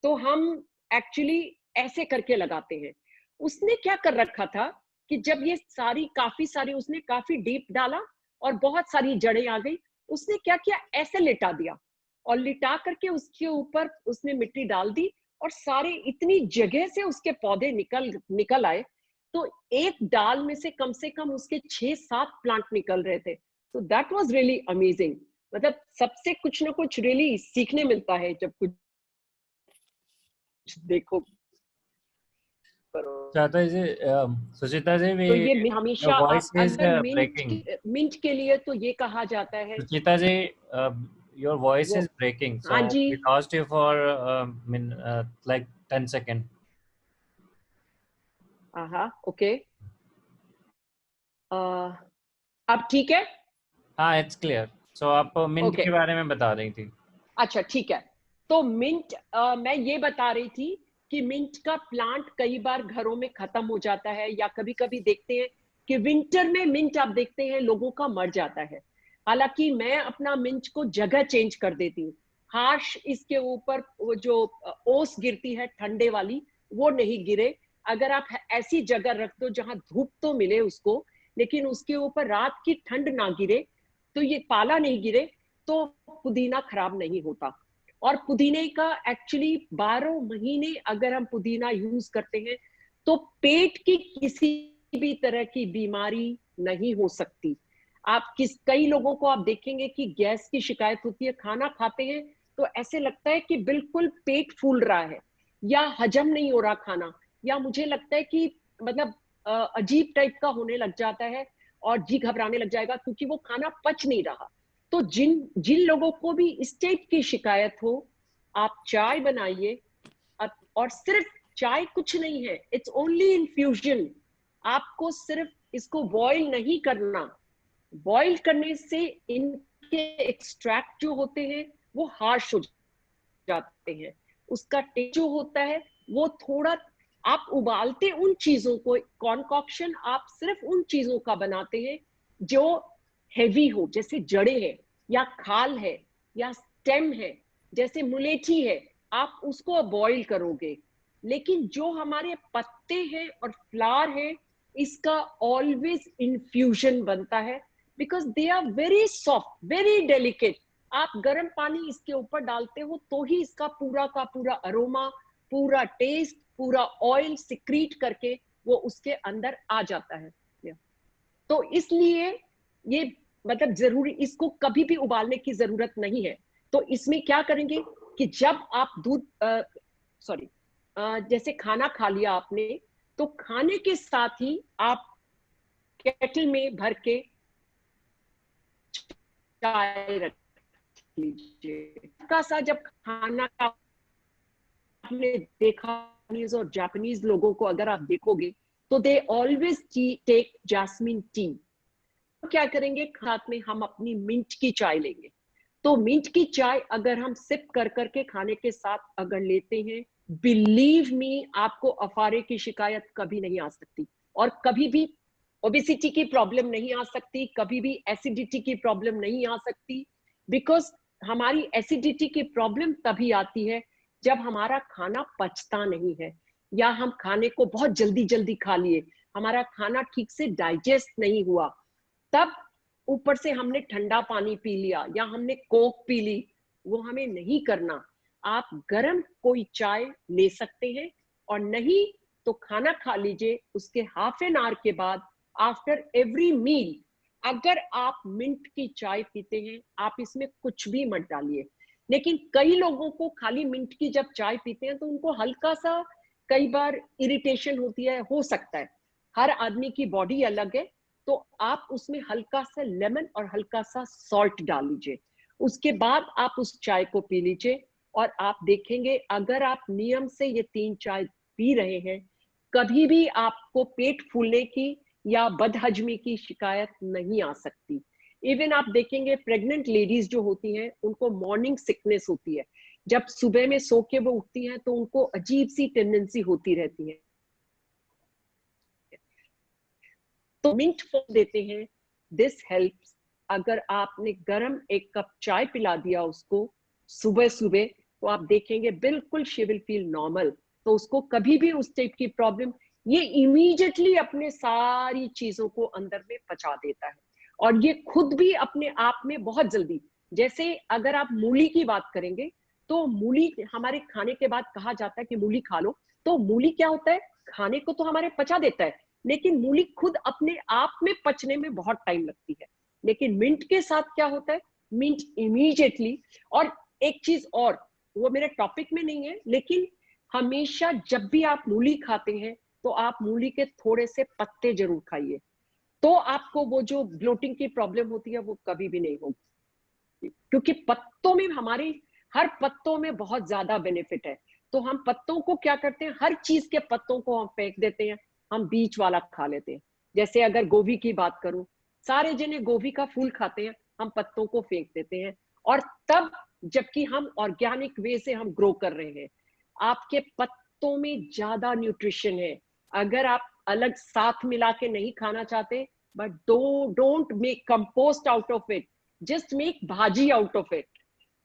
तो हम एक्चुअली ऐसे करके लगाते हैं। उसने क्या कर रखा था कि जब ये काफी सारी उसने काफी डीप डाला और बहुत सारी जड़ें आ गई, उसने क्या किया, ऐसे लिटा दिया और लिटा करके उसके ऊपर उसने मिट्टी डाल दी और सारे इतनी जगह से उसके पौधे निकल आए। तो एक डाल में से कम उसके 6-7 प्लांट निकल रहे थे। तो दैट वाज रियली अमेजिंग। मतलब सबसे कुछ ना कुछ रियली सीखने मिलता है जब कुछ देखो करो। सुचिता जी, तो ये हमेशा your voice आप is अगर breaking. मिंट के लिए तो ये कहा जाता है। Suchita ji, your voice वो, is breaking, हाँ so जी, we lost you for like 10 seconds. हाँ, ओके, अब ठीक है, हाँ, it's clear. So आप मिंट ओके, के बारे में बता रही थी। अच्छा ठीक है। तो मिंट, मैं ये बता रही थी कि मिंट का प्लांट कई बार घरों में खत्म हो जाता है, या कभी कभी देखते हैं कि विंटर में मिंट आप देखते हैं लोगों का मर जाता है। हालांकि मैं अपना मिंट को जगह चेंज कर देती हूँ। हाश इसके ऊपर वो जो ओस गिरती है ठंडे वाली, वो नहीं गिरे। अगर आप ऐसी जगह रख दो जहां धूप तो मिले उसको, लेकिन उसके ऊपर रात की ठंड ना गिरे, तो ये पाला नहीं गिरे, तो पुदीना खराब नहीं होता। और पुदीने का एक्चुअली 12 महीने अगर हम पुदीना यूज करते हैं तो पेट की किसी भी तरह की बीमारी नहीं हो सकती। कई लोगों को आप देखेंगे कि गैस की शिकायत होती है, खाना खाते हैं तो ऐसे लगता है कि बिल्कुल पेट फूल रहा है या हजम नहीं हो रहा खाना, या मुझे लगता है कि मतलब अजीब टाइप का होने लग जाता है और जी घबराने लग जाएगा क्योंकि वो खाना पच नहीं रहा। तो जिन जिन लोगों को भी इस टाइप की शिकायत हो, आप चाय बनाइए। और सिर्फ चाय कुछ नहीं है, इट्स ओनली इन्फ्यूजन। आपको सिर्फ इसको बॉईल नहीं करना। बॉईल करने से इनके एक्सट्रैक्ट जो होते हैं वो हार्श हो जाते हैं, उसका टेस्ट जो होता है वो थोड़ा, आप उबालते उन चीजों को, कॉन्कॉक्शन आप सिर्फ उन चीजों का बनाते हैं जो हेवी हो, जैसे जड़े हैं या खाल है या स्टेम है, जैसे मुलेठी है, आप उसको बॉईल करोगे। लेकिन जो हमारे पत्ते हैं और फ्लावर है, इसका ऑलवेज इन्फ्यूजन बनता है, because they are very soft, very delicate. आप गर्म पानी इसके ऊपर डालते हो तो ही इसका पूरा का पूरा अरोमा, पूरा टेस्ट, पूरा ऑयल सिक्रीट करके वो उसके अंदर आ जाता है। तो इसलिए ये मतलब जरूरी, इसको कभी भी उबालने की जरूरत नहीं है। तो इसमें क्या करेंगे कि जब आप जैसे खाना खा लिया आपने, तो खाने के साथ ही आप केटल में भर के चाय रख लीजिए। का सा जब खाना का आपने देखा, और जापानीज लोगों को अगर आप देखोगे तो they always take jasmine tea. क्या करेंगे, साथ में हम अपनी मिंट की चाय लेंगे। तो मिंट की चाय अगर हम सिप कर करके खाने के साथ अगर लेते हैं, बिलीव मी, आपको अफारे की शिकायत कभी नहीं आ सकती, और कभी भी ओबेसिटी की प्रॉब्लम नहीं आ सकती, कभी भी एसिडिटी की प्रॉब्लम नहीं आ सकती। बिकॉज हमारी एसिडिटी की प्रॉब्लम तभी आती है जब हमारा खाना पचता नहीं है, या हम खाने को बहुत जल्दी जल्दी खा लिए, हमारा खाना ठीक से डाइजेस्ट नहीं हुआ, तब ऊपर से हमने ठंडा पानी पी लिया या हमने कोक पी ली, वो हमें नहीं करना। आप गर्म कोई चाय ले सकते हैं, और नहीं तो खाना खा लीजिए, उसके हाफ एन आवर के बाद आफ्टर एवरी मील अगर आप मिंट की चाय पीते हैं, आप इसमें कुछ भी मत डालिए। लेकिन कई लोगों को खाली मिंट की जब चाय पीते हैं तो उनको हल्का सा कई बार इरिटेशन होती है, हो सकता है, हर आदमी की बॉडी अलग है, तो आप उसमें हल्का सा लेमन और हल्का सा सॉल्ट डाल लीजिए, उसके बाद आप उस चाय को पी लीजिए, और आप देखेंगे अगर आप नियम से ये 3 चाय पी रहे हैं, कभी भी आपको पेट फूलने की या बदहजमी की शिकायत नहीं आ सकती। इवन आप देखेंगे प्रेग्नेंट लेडीज जो होती हैं, उनको मॉर्निंग सिकनेस होती है, जब सुबह में सो के वो उठती हैं तो उनको अजीब सी टेंडेंसी होती रहती है, तो मिंट फॉर्म देते हैं, दिस हेल्प्स। अगर आपने गर्म 1 कप चाय पिला दिया उसको सुबह सुबह, तो आप देखेंगे बिल्कुल शी विल फील नॉर्मल, तो उसको कभी भी उस टाइप की प्रॉब्लम, ये इमीडिएटली अपने सारी चीजों को अंदर में पचा देता है, और ये खुद भी अपने आप में बहुत जल्दी, जैसे अगर आप मूली की बात करेंगे, तो मूली हमारे खाने के बाद कहा जाता है कि मूली खा लो, तो मूली क्या होता है, खाने को तो हमारे पचा देता है, लेकिन मूली खुद अपने आप में पचने में बहुत टाइम लगती है। लेकिन मिंट के साथ क्या होता है, मिंट इमीडिएटली। और एक चीज और, वो मेरे टॉपिक में नहीं है, लेकिन हमेशा जब भी आप मूली खाते हैं तो आप मूली के थोड़े से पत्ते जरूर खाइए, तो आपको वो जो ब्लोटिंग की प्रॉब्लम होती है वो कभी भी नहीं होगी, क्योंकि पत्तों में हमारी हर पत्तों में बहुत ज्यादा बेनिफिट है। तो हम पत्तों को क्या करते हैं, हर चीज के पत्तों को हम फेंक देते हैं, हम बीच वाला खा लेते हैं। जैसे अगर गोभी की बात करूं, सारे जने गोभी का फूल खाते हैं, हम पत्तों को फेंक देते हैं, और तब जबकि हम ऑर्गेनिक वे से हम ग्रो कर रहे हैं। आपके पत्तों में ज्यादा न्यूट्रिशन है, अगर आप अलग साथ मिला के नहीं खाना चाहते, but don't make compost out of it, just make भाजी आउट ऑफ इट,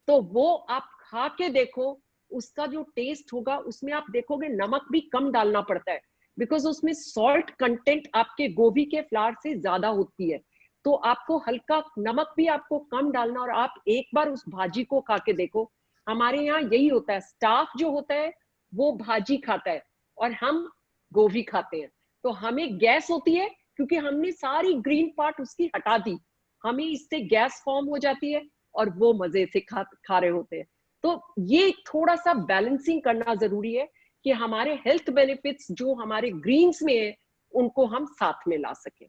तो वो आप खा के देखो, उसका जो टेस्ट होगा उसमें आप देखोगे नमक भी कम डालना पड़ता है, बिकॉज उसमें सॉल्ट कंटेंट आपके गोभी के फ्लावर से ज्यादा होती है, तो आपको हल्का नमक भी आपको कम डालना, और आप एक बार उस भाजी को खा के देखो। हमारे यहाँ यही होता है, स्टाफ जो होता है वो भाजी खाता है और हम गोभी खाते हैं, तो हमें गैस होती है क्योंकि हमने सारी ग्रीन पार्ट उसकी हटा दी, हमें इससे गैस फॉर्म हो जाती है, और वो मजे से खा रहे होते हैं। तो ये थोड़ा सा बैलेंसिंग करना जरूरी है कि हमारे हेल्थ बेनिफिट्स जो हमारे ग्रीन्स में है उनको हम साथ में ला सके।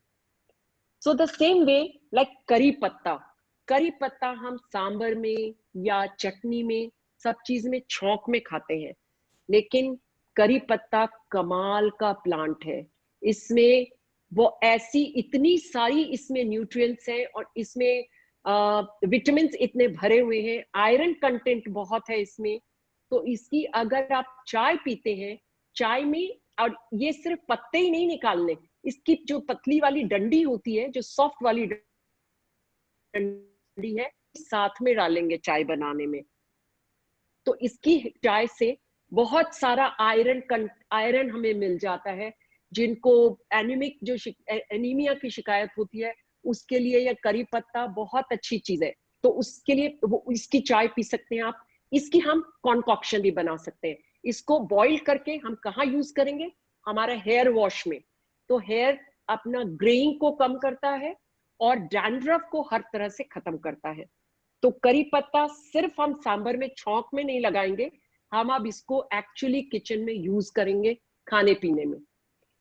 So the same way like करी पत्ता हम सांबर में या चटनी में सब चीज में छौंक में खाते हैं, लेकिन करी पत्ता कमाल का प्लांट है, इसमें वो ऐसी इतनी सारी इसमें न्यूट्रिएंट्स हैं, और इसमें विटामिन इतने भरे हुए हैं, आयरन कंटेंट बहुत है इसमें, तो इसकी अगर आप चाय पीते हैं, चाय में, और ये सिर्फ पत्ते ही नहीं निकालने, इसकी जो पतली वाली डंडी होती है, जो सॉफ्ट वाली डंडी है, साथ में डालेंगे चाय बनाने में, तो इसकी चाय से बहुत सारा आयरन हमें मिल जाता है। जिनको एनीमिक जो एनीमिया की शिकायत होती है, उसके लिए यह करी पत्ता बहुत अच्छी चीज है, तो उसके लिए वो इसकी चाय पी सकते हैं आप। इसकी हम कॉन्कॉक्शन भी बना सकते हैं, इसको बॉईल करके हम कहाँ यूज करेंगे, हमारा हेयर वॉश में, तो हेयर अपना ग्रेइंग को कम करता है और डैंड्रफ को हर तरह से खत्म करता है। तो करी पत्ता सिर्फ हम सांबर में छौंक में नहीं लगाएंगे, हम अब इसको एक्चुअली किचन में यूज करेंगे खाने पीने में।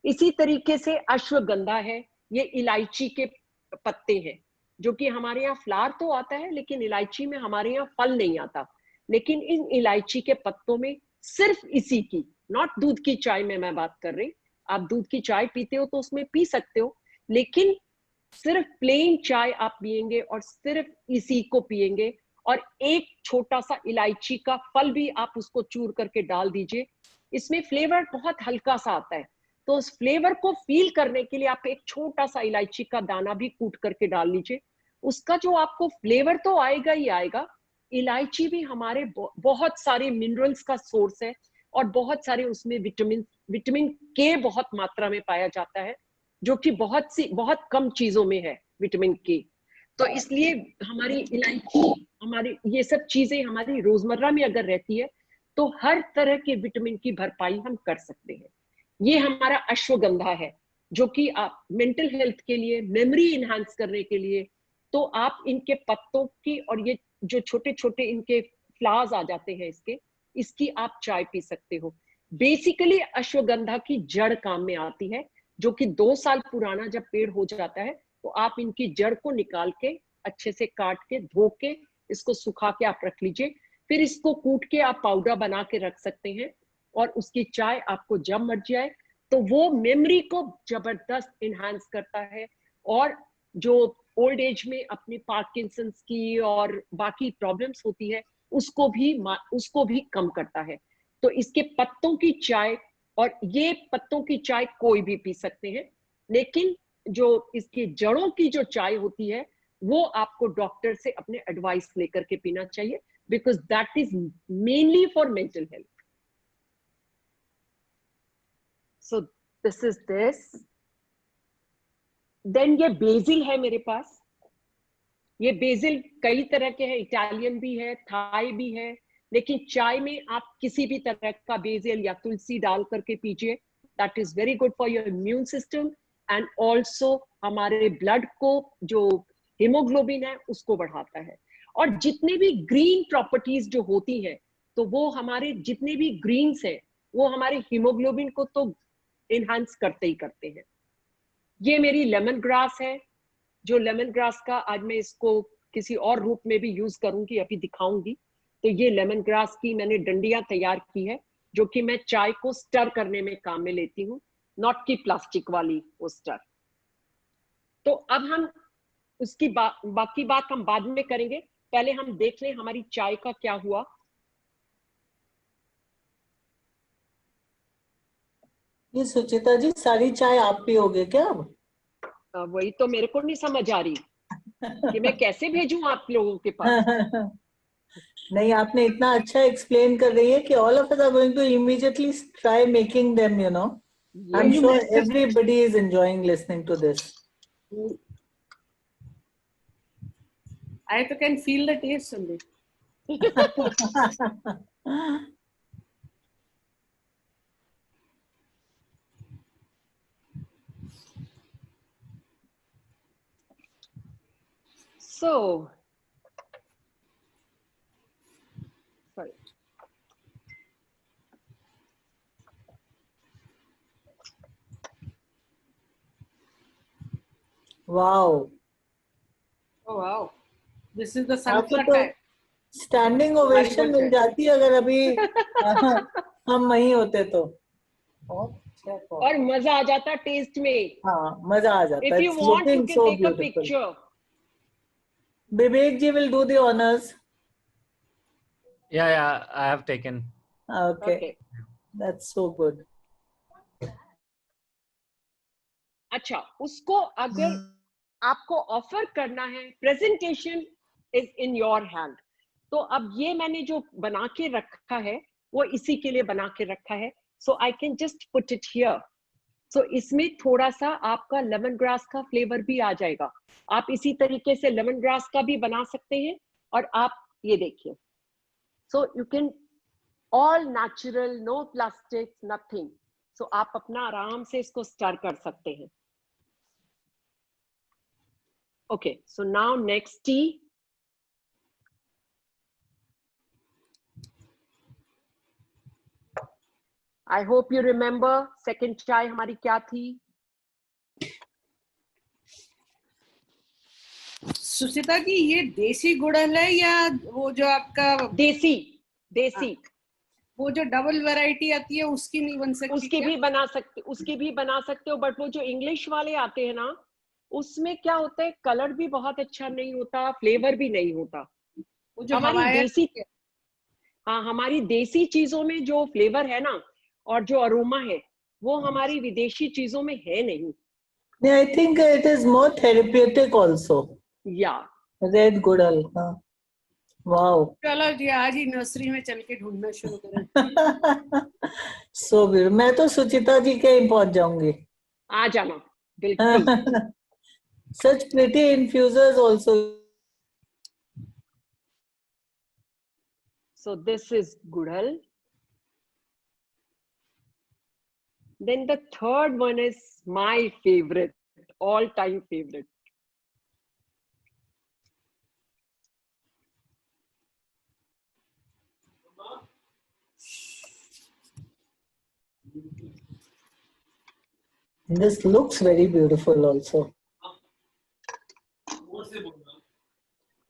इसी तरीके से अश्वगंधा है, ये इलायची के पत्ते हैं, जो कि हमारे यहाँ फ्लावर तो आता है, लेकिन इलायची में हमारे यहाँ फल नहीं आता, लेकिन इन इलायची के पत्तों में सिर्फ इसी की, नॉट दूध की चाय में मैं बात कर रही, आप दूध की चाय पीते हो तो उसमें पी सकते हो, लेकिन सिर्फ प्लेन चाय आप पिएंगे और सिर्फ इसी को पिएंगे, और एक छोटा सा इलायची का फल भी आप उसको चूर करके डाल दीजिए, इसमें फ्लेवर बहुत हल्का सा आता है, तो उस फ्लेवर को फील करने के लिए आप एक छोटा सा इलायची का दाना भी कूट करके डाल लीजिए, उसका जो आपको फ्लेवर तो आएगा ही आएगा। इलायची भी हमारे बहुत सारे मिनरल्स का सोर्स है, और बहुत सारे उसमें विटामिन विटामिन के बहुत मात्रा में पाया जाता है, जो कि बहुत कम चीजों में है विटामिन के। तो इसलिए हमारी इलायची, हमारी ये सब चीजें हमारी रोजमर्रा में अगर रहती है तो हर तरह के विटामिन की भरपाई हम कर सकते हैं। ये हमारा अश्वगंधा है, जो कि आप मेंटल हेल्थ के लिए, मेमोरी इनहांस करने के लिए, तो आप इनके पत्तों की और ये जो छोटे छोटे इनके फ्लावर्स आ जाते हैं इसकी आप चाय पी सकते हो। बेसिकली अश्वगंधा की जड़ काम में आती है, जो कि 2 साल पुराना जब पेड़ हो जाता है तो आप इनकी जड़ को निकाल के अच्छे से काट के धो के इसको सुखा के आप रख लीजिए। फिर इसको कूट के आप पाउडर बना के रख सकते हैं और उसकी चाय आपको जब मर्जी आए तो वो मेमोरी को जबरदस्त इनहांस करता है, और जो ओल्ड एज में अपनी पार्किंसंस की और बाकी प्रॉब्लम्स होती है उसको भी कम करता है। तो इसके पत्तों की चाय, और ये पत्तों की चाय कोई भी पी सकते हैं, लेकिन जो इसकी जड़ों की जो चाय होती है वो आपको डॉक्टर से अपने एडवाइस लेकर के पीना चाहिए, because that is mainly for mental health. So this is this. Then ये बेसिल है मेरे पास। ये बेसिल कई तरह के हैं, इटालियन भी है, थाई भी है, लेकिन चाय में आप किसी भी तरह का बेसिल या तुलसी डाल करके पीजिए। That is very good for your immune system and also हमारे ब्लड को, जो हीमोग्लोबिन है उसको बढ़ाता है। और जितने भी ग्रीन प्रॉपर्टीज जो होती हैं, तो वो हमारे जितने भी ग्रीन्स हैं वो हमारे हीमोग्लोबिन को तो इनहांस करते ही करते हैं। ये मेरी लेमन ग्रास है, जो लेमन ग्रास का आज मैं इसको किसी और रूप में भी यूज करूंगी, अभी दिखाऊंगी। तो ये लेमन ग्रास की मैंने डंडियां तैयार की है, जो कि मैं चाय को स्टर करने में काम में लेती हूँ, नॉट की प्लास्टिक वाली वो स्टर। तो अब हम उसकी बाकी बात हम बाद में करेंगे, पहले हम देख लें हमारी चाय का क्या हुआ। ये सुचिता जी, सारी चाय आप पियोगे क्या अब? वही तो मेरे को नहीं समझ आ रही कि मैं कैसे भेजूं आप लोगों के पास। नहीं, आपने इतना अच्छा एक्सप्लेन कर रही है कि all of us are going to immediately try making them, you know. I am sure everybody is enjoying listening to this. I can feel the taste only. So, sorry. Wow. Oh wow. This is the आपको sunflower तो type. Standing ovation मिल जाती है अगर अभी हम वहीं होते तो। और मजा आ जाता टेस्ट में। हाँ, मजा आ जाता। If you It's want, you looking can so take a beautiful. picture. Vivek ji will do the honors. Yeah, I have taken. Okay. That's so good. अच्छा, उसको अगर आपको ऑफर करना है, presentation is in your hand. तो अब ये मैंने जो बना के रखा है वो इसी के लिए बना के रखा है। So I can just put it here. So इसमें थोड़ा सा आपका लेमन ग्रास का फ्लेवर भी आ जाएगा। आप इसी तरीके से लेमन ग्रास का भी बना सकते हैं। और आप ये देखिए, so you can all natural, no plastic, nothing. So आप अपना आराम से इसको स्टर कर सकते हैं। Okay, so now next tea. I hope you remember second चाय हमारी क्या थी? सुचिता जी, ये देसी गुड़हल है या वो जो आपका देसी? वो जो डबल वैरायटी आती है उसकी नहीं बन सकती? उसकी भी बना सकते हो, बट वो जो इंग्लिश वाले आते हैं ना, उसमें क्या होता है, कलर भी बहुत अच्छा नहीं होता, फ्लेवर भी नहीं होता। वो जो हमारी देसी चीजों में जो फ्लेवर है ना और जो अरोमा है, वो हमारी विदेशी चीजों में है नहीं। I think it is more therapeutic also. Yeah. Red gudal. Wow. चलो जी आज ही नर्सरी में चल के ढूंढना शुरू करें। So beautiful. मैं तो सुचिता जी के ही पहुंच जाऊंगी। आ जाना बिल्कुल। Such pretty infusers also. So this is Gudal. Then the third one is my favorite, all-time favorite. This looks very beautiful also.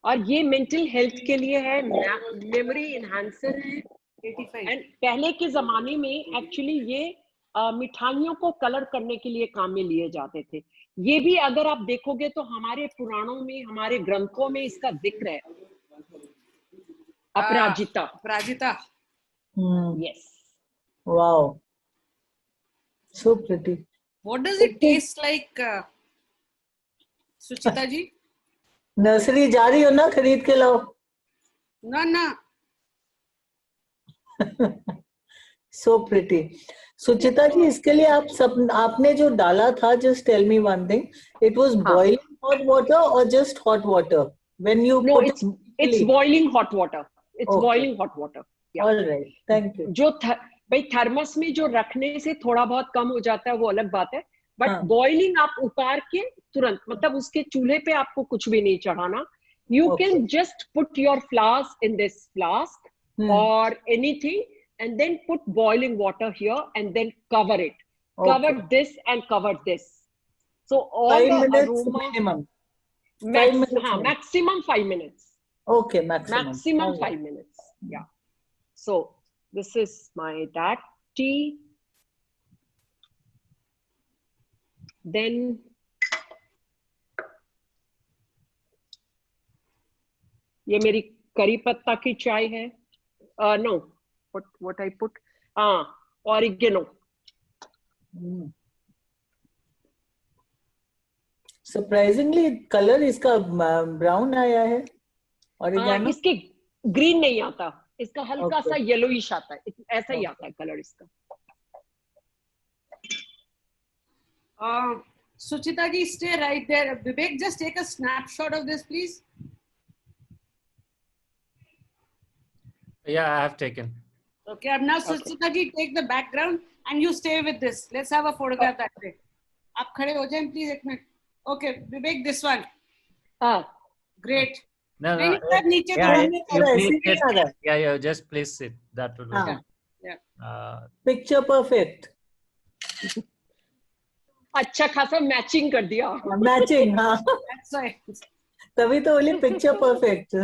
और ये मेंटल हेल्थ के लिए है, मेमोरी इन्हांसर है। 85 एंड पहले के जमाने में एक्चुअली ये मिठाइयों को कलर करने के लिए काम में लिए जाते थे। ये भी अगर आप देखोगे तो हमारे पुराणों में, हमारे ग्रंथों में इसका जिक्र है। Aparajita. Aparajita. Yes. Wow. So pretty. What does it taste like, Suchita ji? Nursery जा रही हो ना, खरीद के लाओ। ना ना। So pretty. सुचिता जी, इसके लिए आपने जो डाला था, just tell me one thing. It was boiling hot water or just hot water? When you No, put it's boiling hot water. It's Okay. boiling hot water. Yeah. All right. Thank you. जो भाई thermos में जो रखने से थोड़ा बहुत कम हो जाता है वो अलग बात है, बट हाँ. बॉइलिंग आप उतार के तुरंत, मतलब उसके चूल्हे पे आपको कुछ भी नहीं चढ़ाना। You can just put your flowers in this flask और anything and then put boiling water here and then cover it. Okay. Cover this and cover this. So all 5 the minutes aroma minimum. 5 minutes. maximum 5 minutes. Okay, maximum. Maximum 5 minutes. Yeah. So this is that tea. Then ये मेरी करी पत्ता की चाय है। No, what I put? Oregano. Surprisingly, color इसका brown आया है। Oregano? इसके ग्रीन नहीं आता, इसका हल्का सा येलोइश आता है, ऐसा ही आता है कलर इसका। Suchita ji, stay right there. Vivek, just take a snapshot of this, please. Yeah, I have taken. Okay, now Suchita ji, take the background and you stay with this. Let's have a photograph that way. आप खड़े हो जाएं please एक minute. Okay, Vivek, this one. Great. No, नीचे yeah, just place it. That will be. Yeah. Picture perfect. अच्छा खासा matching कर दिया। मैचिंग, हाँ। That's right. तभी तो बोली पिक्चर परफेक्ट।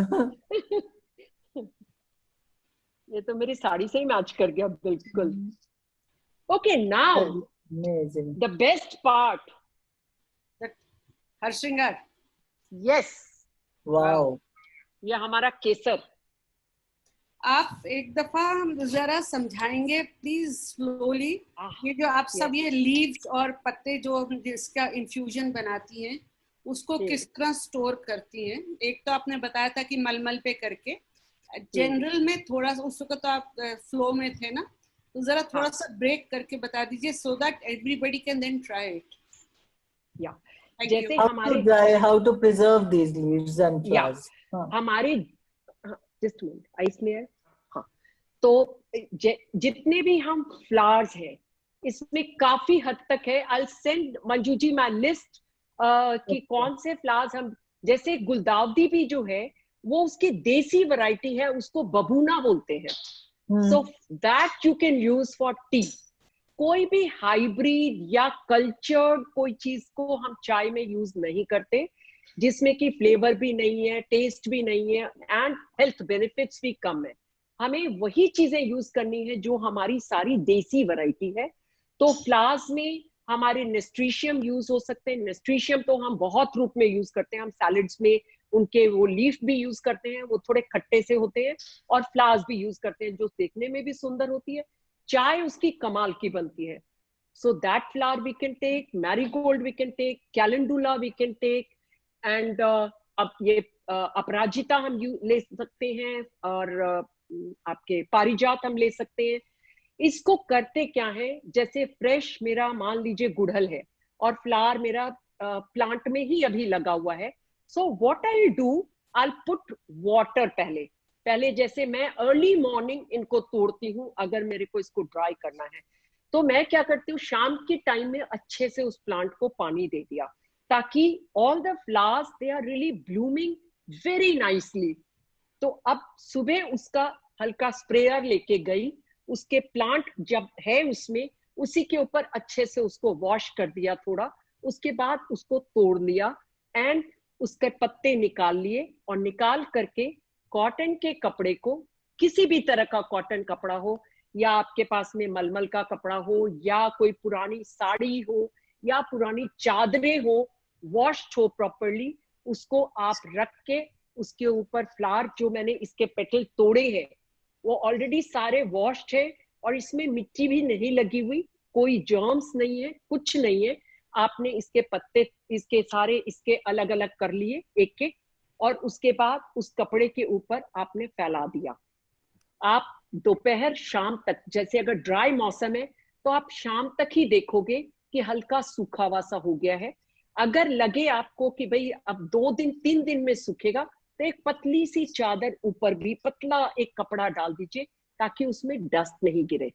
ये तो मेरी साड़ी से ही मैच कर गया बिल्कुल। Okay, now the best part, Harshringar. Yes, wow, ये हमारा केसर। आप एक दफा जरा समझाएंगे प्लीज स्लोली, ये जो आप सब ये लीव्स और पत्ते जो जिसका इन्फ्यूजन बनाती हैं उसको किस तरह स्टोर करती हैं? एक तो आपने बताया था कि मलमल पे करके, जनरल में थोड़ा सा उस वक्त तो आप फ्लो में थे ना, तो जरा थोड़ा सा ब्रेक करके बता दीजिए so that everybody can then try it. या जैसे हमारे how to preserve these leaves and flowers, हमारे जस्ट मिनट आइस में है। हाँ, तो जितने भी हम फ्लावर्स हैं इसमें काफी हद तक है। I send Manju ji my list कि कौन से फ्लावर्स हम, जैसे गुलदाउदी भी जो है वो उसकी देसी वैरायटी है, उसको बबूना बोलते हैं। So that you can use for T. कोई भी हाइब्रिड या कल्चर्ड कोई चीज को हम चाय में यूज नहीं करते जिसमें कि फ्लेवर भी नहीं है, टेस्ट भी नहीं है एंड हेल्थ बेनिफिट्स भी कम है। हमें वही चीजें यूज करनी है जो हमारी सारी देसी वैरायटी है। तो फ्लावर्स में हमारे नेस्ट्रीशियम यूज हो सकते हैं। नेस्ट्रीशियम तो हम बहुत रूप में यूज करते हैं, हम सैलड्स में उनके वो लीफ भी यूज करते हैं, वो थोड़े खट्टे से होते हैं, और फ्लावर्स भी यूज करते हैं जो देखने में भी सुंदर होती है। चाय उसकी कमाल की बनती है। So that flower we can take, marigold we can take, calendula we can take, and अब ये अपराजिता हम ले सकते हैं, और आपके पारिजात हम ले सकते हैं। इसको करते क्या है, जैसे फ्रेश मेरा मान लीजिए गुड़हल है और फ्लावर मेरा प्लांट में ही अभी लगा हुआ है, so what I do, I put water पहले जैसे मैं अर्ली मॉर्निंग इनको तोड़ती हूँ, अगर मेरे को इसको ड्राई करना है तो मैं क्या करती हूँ, शाम के टाइम में अच्छे से उस प्लांट को पानी दे दिया, ताकि all the flowers they are really blooming very nicely. तो अब सुबह उसका हल्का स्प्रेयर लेके गई, उसके प्लांट जब है उसमें, उसी के ऊपर अच्छे से उसको वॉश कर दिया थोड़ा, उसके बाद उसको तोड़ लिया एंड उसके पत्ते निकाल लिए, और निकाल करके कॉटन के कपड़े को, किसी भी तरह का कॉटन कपड़ा हो, या आपके पास में मलमल का कपड़ा हो, या कोई पुरानी साड़ी हो, या पुरानी चादरें हो, वॉश्ड हो प्रॉपरली, उसको आप रख के उसके ऊपर फ्लावर, जो मैंने इसके पेटल तोड़े हैं वो ऑलरेडी सारे वॉश्ड है, और इसमें मिट्टी भी नहीं लगी हुई, कोई जर्म्स नहीं है, कुछ नहीं है। आपने इसके पत्ते इसके सारे इसके अलग अलग कर लिए एक एक, और उसके बाद उस कपड़े के ऊपर आपने फैला दिया। आप दोपहर शाम तक, जैसे अगर ड्राई मौसम है तो आप शाम तक ही देखोगे कि हल्का सूखा हुआ सा हो गया है। अगर लगे आपको कि भाई अब 2 दिन 3 दिन में सूखेगा, तो एक पतली सी चादर ऊपर भी पतला एक कपड़ा डाल दीजिए, ताकि उसमें डस्ट नहीं गिरे।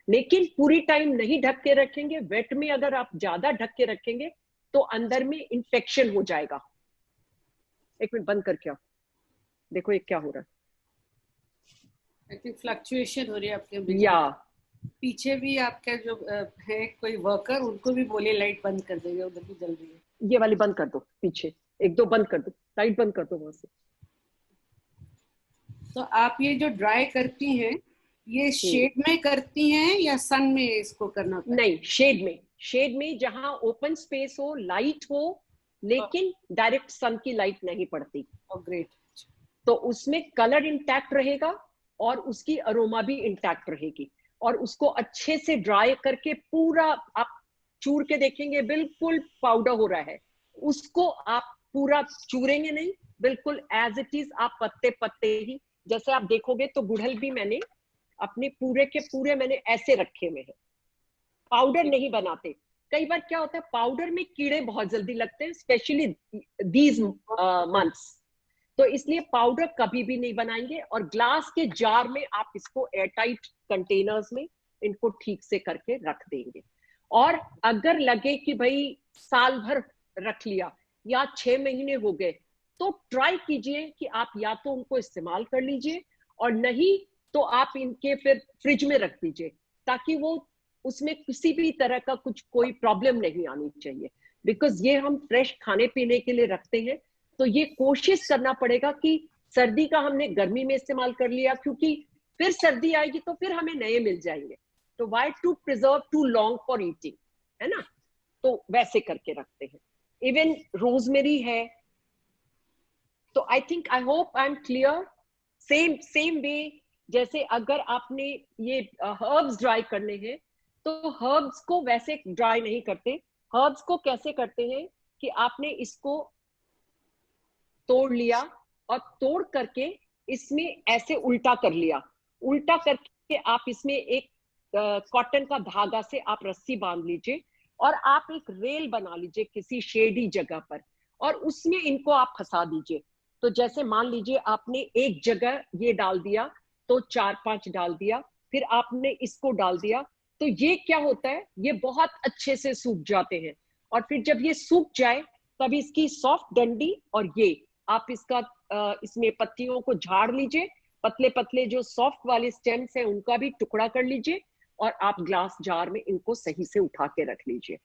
लेकिन पूरी टाइम नहीं ढक के रखेंगे, वेट में अगर आप ज्यादा ढक के रखेंगे तो अंदर में इंफेक्शन हो जाएगा। एक मिनट बंद करके आओ, देखो ये क्या हो रहा है। आई थिंक फ्लक्चुएशन हो रही है आपके या पीछे भी आपका जो है कोई वर्कर, उनको भी बोले लाइट बंद कर देंगे, उधर भी जल रही है। ये वाली बंद कर दो, पीछे 1-2 बंद कर दो, लाइट बंद कर दो वहां से। तो आप ये जो ड्राई करती हैं, ये शेड में करती हैं या सन में इसको करना होता है? नहीं, शेड में जहां ओपन स्पेस हो, लाइट हो, लेकिन डायरेक्ट सन की लाइट नहीं पड़ती। ग्रेट। तो उसमें कलर इंटैक्ट रहेगा और उसकी अरोमा भी इंटैक्ट रहेगी। और उसको अच्छे से ड्राई करके पूरा आप चूर के देखेंगे बिल्कुल पाउडर हो रहा है, उसको आप पूरा चूरेंगे नहीं, बिल्कुल एज इट इज आप पत्ते पत्ते ही, जैसे आप देखोगे तो गुड़हल भी मैंने अपने पूरे के पूरे मैंने ऐसे रखे हुए हैं, पाउडर नहीं बनाते। कई बार क्या होता है, पाउडर में कीड़े बहुत जल्दी लगते हैं, स्पेशली दीज मंथ्स, तो इसलिए पाउडर कभी भी नहीं बनाएंगे। और ग्लास के जार में आप इसको एयरटाइट कंटेनर्स में इनको ठीक से करके रख देंगे। और अगर लगे कि भाई साल भर रख लिया या 6 महीने हो गए, तो ट्राई कीजिए कि आप या तो उनको इस्तेमाल कर लीजिए, और नहीं तो आप इनके फिर फ्रिज में रख दीजिए, ताकि वो उसमें किसी भी तरह का कोई प्रॉब्लम नहीं आनी चाहिए। बिकॉज ये हम फ्रेश खाने पीने के लिए रखते हैं, तो ये कोशिश करना पड़ेगा कि सर्दी का हमने गर्मी में इस्तेमाल कर लिया, क्योंकि फिर सर्दी आएगी तो फिर हमें नए मिल जाएंगे। तो why to preserve too long for eating, है ना, तो वैसे करके रखते हैं। इवन रोजमेरी है। तो I think, I hope I am clear. Same way, जैसे अगर आपने ये हर्ब्स ड्राई करने हैं, तो हर्ब्स को वैसे ड्राई नहीं करते। हर्ब्स को कैसे करते हैं कि आपने इसको तोड़ लिया, और तोड़ करके इसमें ऐसे उल्टा कर लिया, उल्टा करके आप इसमें एक कॉटन का धागा से आप रस्सी बांध लीजिए, और आप एक रेल बना लीजिए किसी शेडी जगह पर, और उसमें इनको आप फंसा दीजिए। तो जैसे मान लीजिए आपने एक जगह ये डाल दिया, तो 4-5 डाल दिया, फिर आपने इसको डाल दिया, तो ये क्या होता है, ये बहुत अच्छे से सूख जाते हैं। और फिर जब ये सूख जाए, तब इसकी सॉफ्ट डंडी और ये आप इसमें पत्तियों को झाड़ लीजिए, पतले पतले जो सॉफ्ट वाले स्टेम्स हैं उनका भी टुकड़ा कर लीजिए, और आप ग्लास जार में इनको सही से उठा के रख लीजिए।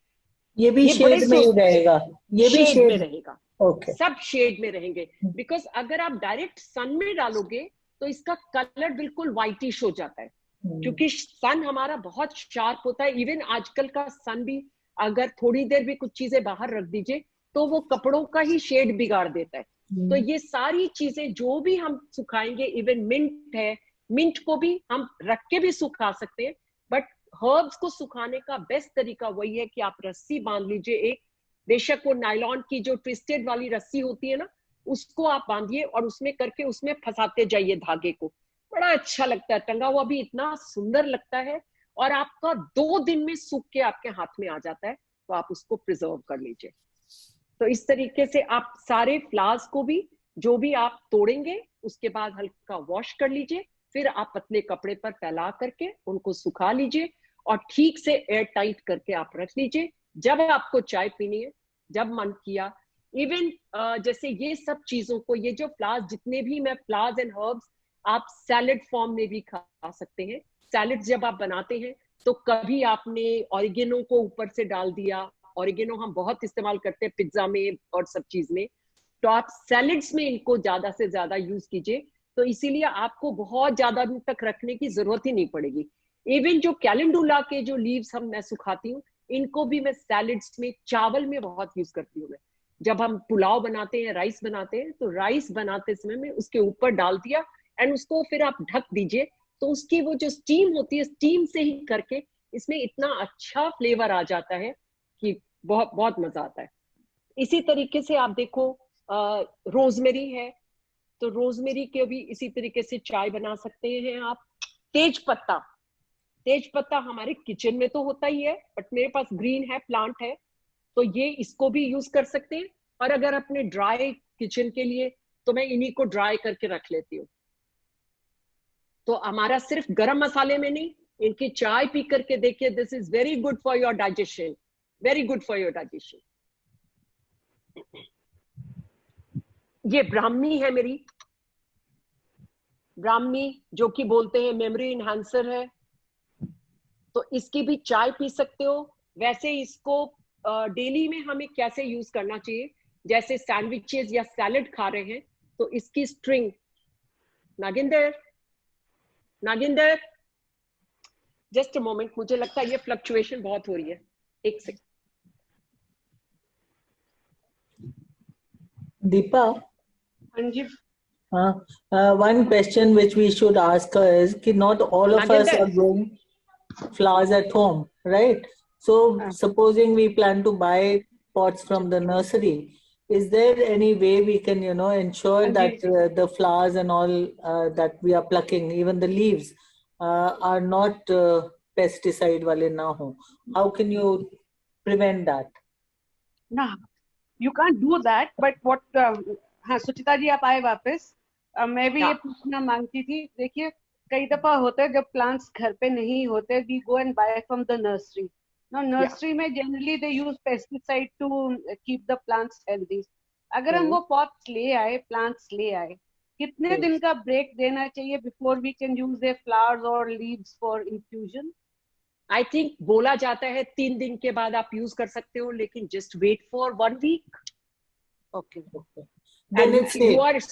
ये भी शेड में ही रहेगा, ये भी शेड में रहेगा। ओके, सब शेड में रहेंगे। बिकॉज अगर आप डायरेक्ट सन में डालोगे तो इसका कलर बिल्कुल व्हाइटिश हो जाता है, क्योंकि सन हमारा बहुत शार्प होता है। इवन आजकल का सन भी अगर थोड़ी देर भी कुछ चीजें बाहर रख दीजिए तो वो कपड़ों का ही शेड बिगाड़ देता है। तो ये सारी चीजें जो भी हम सुखाएंगे, इवन मिंट है, मिंट को भी हम रख के भी सुखा सकते हैं, बट हर्ब्स को सुखाने का बेस्ट तरीका वही है कि आप रस्सी बांध लीजिए एक, बेशक वो नायलॉन की जो ट्विस्टेड वाली रस्सी होती है ना, उसको आप बांधिए और उसमें करके उसमें फंसाते जाइए धागे को, बड़ा अच्छा लगता है, टंगा हुआ भी इतना सुंदर लगता है, और आपका 2 दिन में सूख के आपके हाथ में आ जाता है, तो आप उसको प्रिजर्व कर लीजिए। तो इस तरीके से आप सारे फ्लावर्स को भी जो भी आप तोड़ेंगे उसके बाद हल्का वॉश कर लीजिए, फिर आप पतले कपड़े पर फैला करके उनको सुखा लीजिए और ठीक से एयर टाइट करके आप रख लीजिए। जब आपको चाय पीनी है, जब मन किया, इवन जैसे ये सब चीजों को, ये जो फ्लावर्स जितने भी मैं फ्लावर्स एंड हर्ब्स, आप सैलेड फॉर्म में भी खा सकते हैं। सैलेड जब आप बनाते हैं तो कभी आपने ऑरिगेनो को ऊपर से डाल दिया, ऑरिगेनो हम बहुत इस्तेमाल करते हैं पिज्जा में और सब चीज में, तो आप सैलेड्स में इनको ज्यादा से ज्यादा यूज कीजिए, तो इसीलिए आपको बहुत ज्यादा दिन तक रखने की जरूरत ही नहीं पड़ेगी। इवन जो कैलेंडुला के जो लीव्स मैं सुखाती हूँ, इनको भी मैं सैलेड्स में, चावल में बहुत यूज करती हूँ मैं। जब हम पुलाव बनाते हैं, राइस बनाते हैं, तो राइस बनाते समय में उसके ऊपर डाल दिया एंड उसको फिर आप ढक दीजिए, तो उसकी वो जो स्टीम होती है, स्टीम से ही करके इसमें इतना अच्छा फ्लेवर आ जाता है कि बहुत बहुत मजा आता है। इसी तरीके से आप देखो रोजमेरी है, तो रोजमेरी के भी इसी तरीके से चाय बना सकते हैं आप। तेज पत्ता, तेज पत्ता हमारे किचन में तो होता ही है, बट मेरे पास ग्रीन है, प्लांट है, तो ये इसको भी यूज कर सकते हैं। और अगर अपने ड्राई किचन के लिए, तो मैं इन्हीं को ड्राई करके रख लेती हूँ। तो हमारा सिर्फ गरम मसाले में नहीं, इनकी चाय पी करके देखिए, this is very good for your digestion, very good for your digestion. ये ब्राह्मी है मेरी, ब्राह्मी जो कि बोलते हैं मेमोरी इनहांसर है, तो इसकी भी चाय पी सकते हो। वैसे इसको डेली में हमें कैसे यूज करना चाहिए, जैसे सैंडविचेस या सैलेड खा रहे हैं, तो इसकी string, Naginder Naginder just a moment, मुझे लगता है ये फ्लक्चुएशन बहुत हो रही है, एक सेकंड। Deepa, हाँ जी। one question which we should ask her is कि not all of us are growing flowers at home, right? So supposing we plan to buy pots from the nursery, is there any way we can, ensure that the flowers and all that we are plucking, even the leaves, are not pesticide wale na ho? How can you prevent that? ना, you can't do that, but what हाँ सुचिता जी आप आए वापस। मैं भी ये पूछना मांगती थी, देखिए कई दफा होता है जब प्लांट्स घर पे नहीं होते, we go and buy from the nursery. Now nursery में generally they use pesticide to keep the plants healthy. अगर हम वो pots ले आए, plants ले आए, कितने दिन का break देना चाहिए before we can use their flowers or leaves for infusion? I think बोला जाता है 3 दिन के बाद आप यूज कर सकते हो, लेकिन just wait for 1 week. Okay. Then it's safe.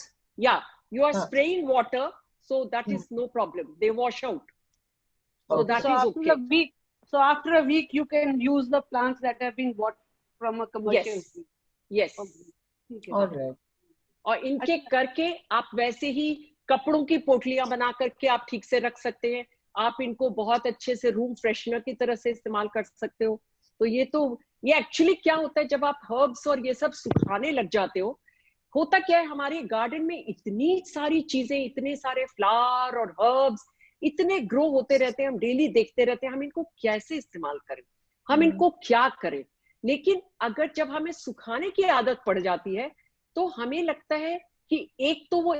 You are spraying water, so that is no problem. They wash out. So that is okay. So after a week you can use the plants that have been bought from a commercial. Yes. Okay. All right. और इनके करके आप वैसे ही कपड़ों की पोटलियां बना करके आप ठीक से रख सकते हैं। आप इनको बहुत अच्छे से रूम फ्रेशनर की तरह से इस्तेमाल कर सकते हो। तो ये एक्चुअली क्या होता है, जब आप हर्ब्स और ये सब सुखाने लग जाते हो, होता क्या है, हमारे गार्डन में इतनी सारी चीजें, इतने सारे फ्लावर और हर्ब्स इतने ग्रो होते रहते हैं, हम डेली देखते रहते हैं, हम इनको कैसे इस्तेमाल करें, हम इनको क्या करें। लेकिन अगर जब हमें सुखाने की आदत पड़ जाती है, तो हमें लगता है कि एक तो वो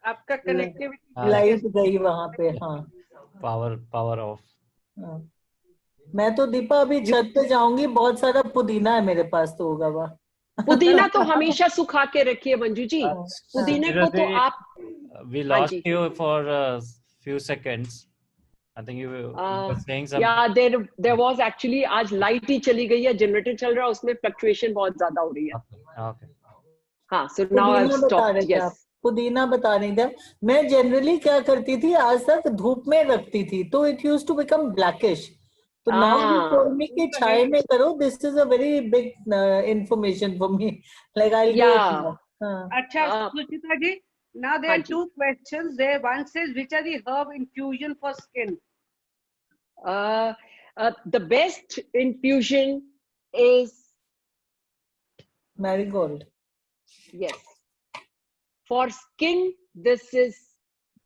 आपका कनेक्टिविटी लाइट गई वहां पे। हाँ, पावर ऑफ। मैं तो दीपा अभी छत पे जाऊंगी, बहुत सारा पुदीना है मेरे पास, तो होगा वह पुदीना तो हमेशा सुखा के रखिए मंजू जी। पुदीने को तो आप we lost you for a few seconds. I think you were saying something. Yeah, there was actually, आज लाइट ही चली गई है, जनरेटर चल रहा है, उसमें फ्लक्चुएशन बहुत ज्यादा हो रही है। Okay. हाँ, so now I've stopped. Yes. पुदीना बता रही थी। मैं जनरली क्या करती थी, आज तक धूप में रखती थी, तो it use to become blackish. तो नाउ यू टोल्ड मी कि चाय में करो, this is a very big information for me, like I will do it. अच्छा सुचिता जी, now there are two questions there. One says, which are the herb infusion for skin? The best infusion is Marigold. Yes. For skin, this is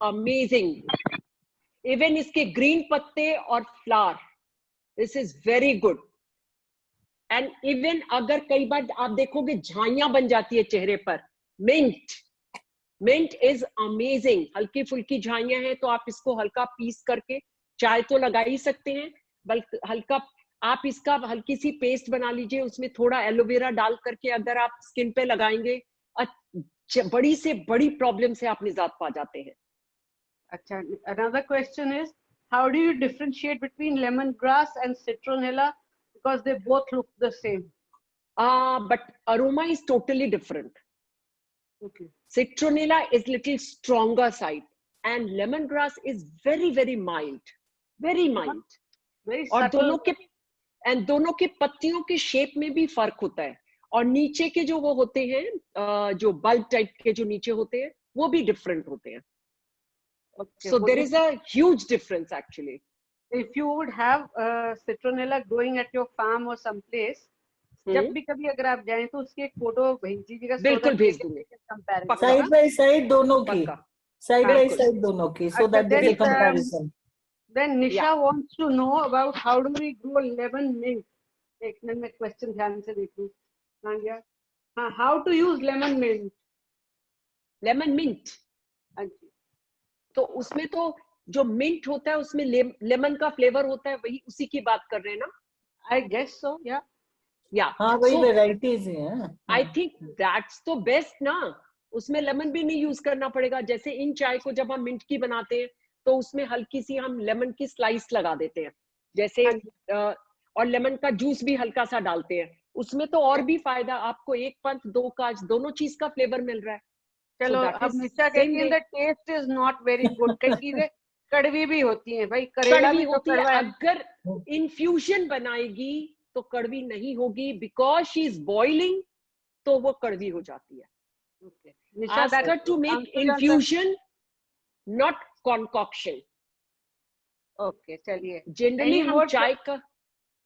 amazing. Even इसके green पत्ते और flower, this is very good. And even अगर कई बार आप देखोगे झाइयां बन जाती है चेहरे पर, mint is amazing. हल्की फुल्की झाइयां हैं तो आप इसको हल्का पीस करके चाय तो लगा ही सकते हैं, बल्कि हल्का आप इसका हल्की सी पेस्ट बना लीजिए, उसमें थोड़ा एलोवेरा डाल करके अगर आप स्किन पे लगाएंगे, बड़ी से बड़ी प्रॉब्लम से आप निजात पा जाते हैं. अच्छा, another question is, how do you differentiate between lemongrass and citronella, because they both look the same? But aroma is totally different. Okay. Citronella is little stronger side and lemongrass is very very mild, very mild. Very और subtle. दोनों के पत्तियों के shape में भी फर्क होता है, और नीचे के जो वो होते हैं जो बल्ब टाइप के जो नीचे होते हैं वो भी डिफरेंट होते हैं. Okay. So there is a huge difference actually. If you would have citronella growing at your farm or someplace, जब भी कभी अगर आप जाएं तो उसकी एक फोटो भेज दीजिएगा. बिल्कुल भेज दूंगे. साइड बाय साइड दोनों की, साइड बाय बिल्कुल. साइड दोनों की, so that there is a comparison. Then Nisha wants to know about how do we grow lemon mint. एक मिनट में क्वेश्चन ध्यान से देखूं. हाँ गया. हाँ, how to use lemon mint. Lemon mint, तो उसमें तो जो मिंट होता है उसमें लेमन का फ्लेवर होता है, वही उसी की बात कर रहे हैं ना? I guess so, yeah. Yeah. हाँ, वही varieties हैं. I think that's तो बेस्ट ना, उसमें लेमन भी नहीं यूज करना पड़ेगा. जैसे इन चाय को जब हम मिंट की बनाते हैं तो उसमें हल्की सी हम लेमन की स्लाइस लगा देते हैं, जैसे और लेमन का जूस भी हल्का सा डालते हैं उसमें, तो और भी फायदा आपको, एक पंथ दो काज, दोनों चीज का फ्लेवर मिल रहा है. चलो, अब निशा कहती है that taste is not very good. कई चीजें कड़वी भी होती हैं भाई, करेला भी होती है. अगर इन्फ्यूजन बनाएगी तो कड़वी नहीं होगी, बिकॉज शी इज बॉइलिंग, तो वो कड़वी हो जाती है. Ask her to make infusion, not concoction. Okay, चलिए. Generally हम चाय का,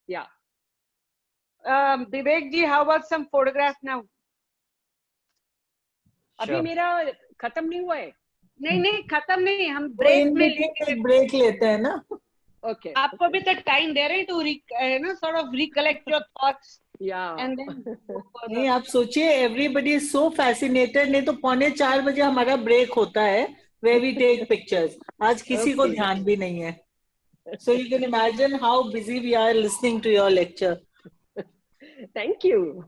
yeah. Vivek ji, how about some photograph now? अभी मेरा खत्म नहीं हुआ है. नहीं खत्म नहीं, हम ब्रेक में लेते हैं ना. Okay. आपको भी तो टाइम दे रहे हैं to sort of recollect your thoughts. Yeah. And then नहीं, आप सोचिए, everybody is so fascinated. नहीं तो 3:45 बजे हमारा ब्रेक होता है where we take pictures. आज किसी को ध्यान भी नहीं है. So you can imagine how busy we are listening to your lecture. Thank you.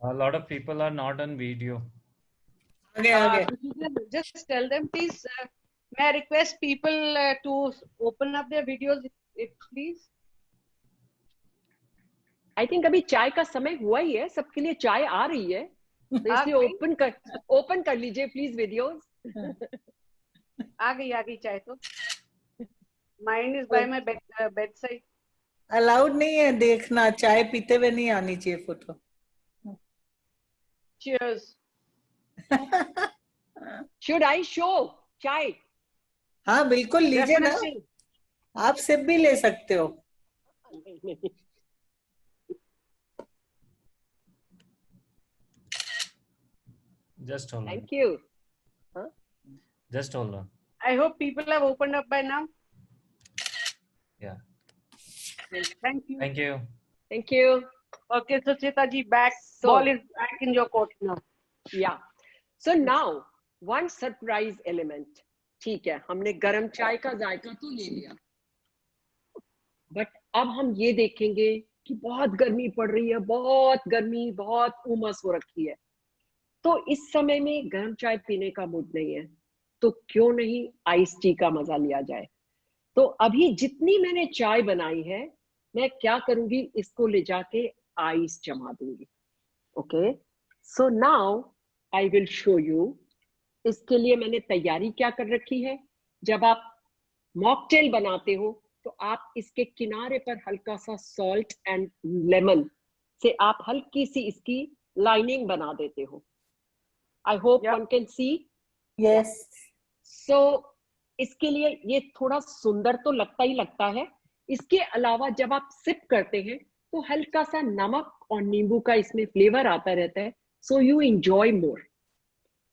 A lot of people are not on video. Okay. Just tell them, please. May I request people to open up their videos, if please? I think अभी चाय का समय हुआ ही है, सबके लिए चाय आ रही है, तो इसलिए ओपन कर लीजिए प्लीज वीडियोस. आ गई चाय तो. Mine is by my bedside. Allowed नहीं है देखना, चाय पीते हुए नहीं आनी चाहिए photo. Cheers. Should I show चाय? हाँ बिल्कुल लीजिए ना, आप सिप भी ले सकते हो. Just hold on. Thank you. Just hold on. I hope people have opened up by now. Yeah. Thank you. Thank you. Thank you. Okay, Suchita ji, back. Ball is back in your court now. Yeah. So now one surprise element. ठीक है, हमने गरम चाय का जायका तो ले लिया, but अब हम ये देखेंगे कि बहुत गर्मी पड़ रही है, बहुत गर्मी, बहुत उमस हो रखी है, तो इस समय में गर्म चाय पीने का मूड नहीं है, तो क्यों नहीं आइस टी का मजा लिया जाए. तो अभी जितनी मैंने चाय बनाई है, मैं क्या करूंगी, इसको ले जाके आइस जमा दूंगी. Okay, so now I will show you. इसके लिए मैंने तैयारी क्या कर रखी है. जब आप मॉकटेल बनाते हो तो आप इसके किनारे पर हल्का सा सॉल्ट एंड लेमन से आप हल्की सी इसकी लाइनिंग बना देते हो. I hope one can see. Yes. So इसके लिए ये थोड़ा सुंदर तो लगता ही लगता है. इसके अलावा जब आप सिप करते हैं तो हल्का सा नमक और नींबू का इसमें फ्लेवर आता रहता है. सो यू एंजॉय मोर.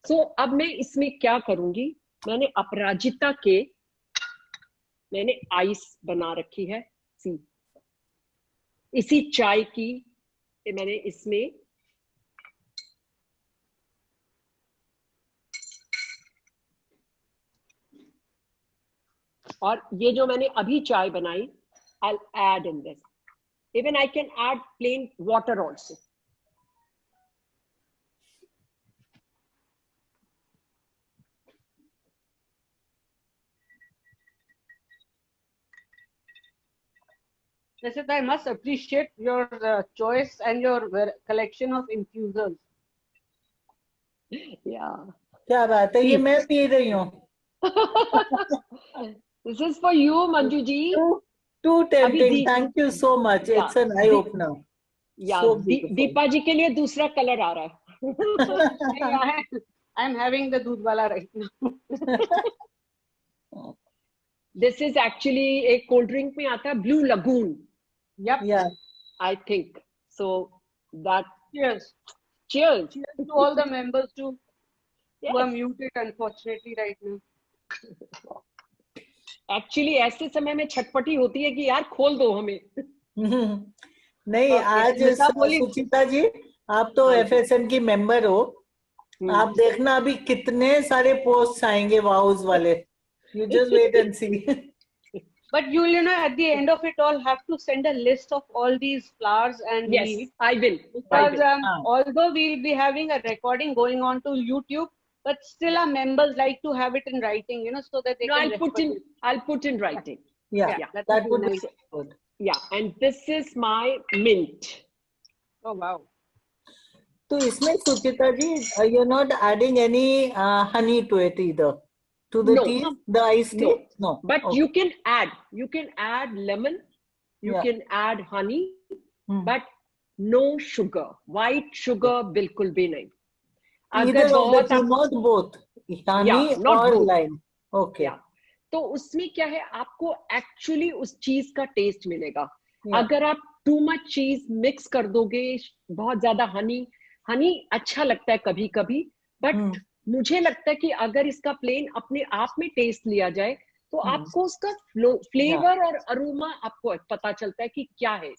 सो अब मैं इसमें क्या करूंगी, मैंने अपराजिता के मैंने आइस बना रखी है. सी इसी चाय की मैंने इसमें और ये जो मैंने अभी चाय बनाई, I'll add in this. Even I can add plain water also. Rashid, I must appreciate your choice and your collection of infusers. Yeah. क्या बात है, ये मैं पी रही हूँ. This is for you, Manju ji. Too tempting. Abhi Thank you so much. Yeah. It's an eye opener. Yeah, So beautiful. Deepa जी के लिए दूसरा कलर आ रहा है. I'm having the दूध वाला right now. This is actually एक कोल्ड ड्रिंक में आता है, blue lagoon. Yep. Yeah. I think so. That Cheers. cheers. Cheers to all the members too. Yes. Who are muted unfortunately right now. Actually ऐसे समय में छटपटी होती है कि यार खोल दो हमें. नहीं, Okay, आज स्मिता बोलिए. सुचिता जी, आप तो FSN की मेंबर हो. आप देखना अभी कितने सारे पोस्ट आएंगे वाउस वाले. You just wait and see. But you know, at the end of it all, have to send a list of all these flowers and Yes, leaves. I will. Because although we'll be having a recording going on to YouTube, but still our members like to have it in writing, you know, so that they No, can. I'll put in writing. Yeah, that would be good. Yeah, and this is my mint. Oh wow. तो इसमें सुचिता जी, you're not adding any honey to it either. To the No. tea, the iced tea? No. But Okay. you can add lemon, you can add honey, but no sugar. White sugar बिल्कुल भी नहीं. Either of the two, not both. Honey not or both. lime. Okay. Yeah. तो उसमें क्या है, आपको actually उस चीज का टेस्ट मिलेगा. अगर आप टू मच चीज मिक्स कर दोगे, बहुत ज्यादा हनी अच्छा लगता है कभी कभी, बट मुझे लगता है कि अगर इसका प्लेन अपने आप में टेस्ट लिया जाए तो आपको उसका फ्लेवर और अरोमा आपको पता चलता है कि क्या है.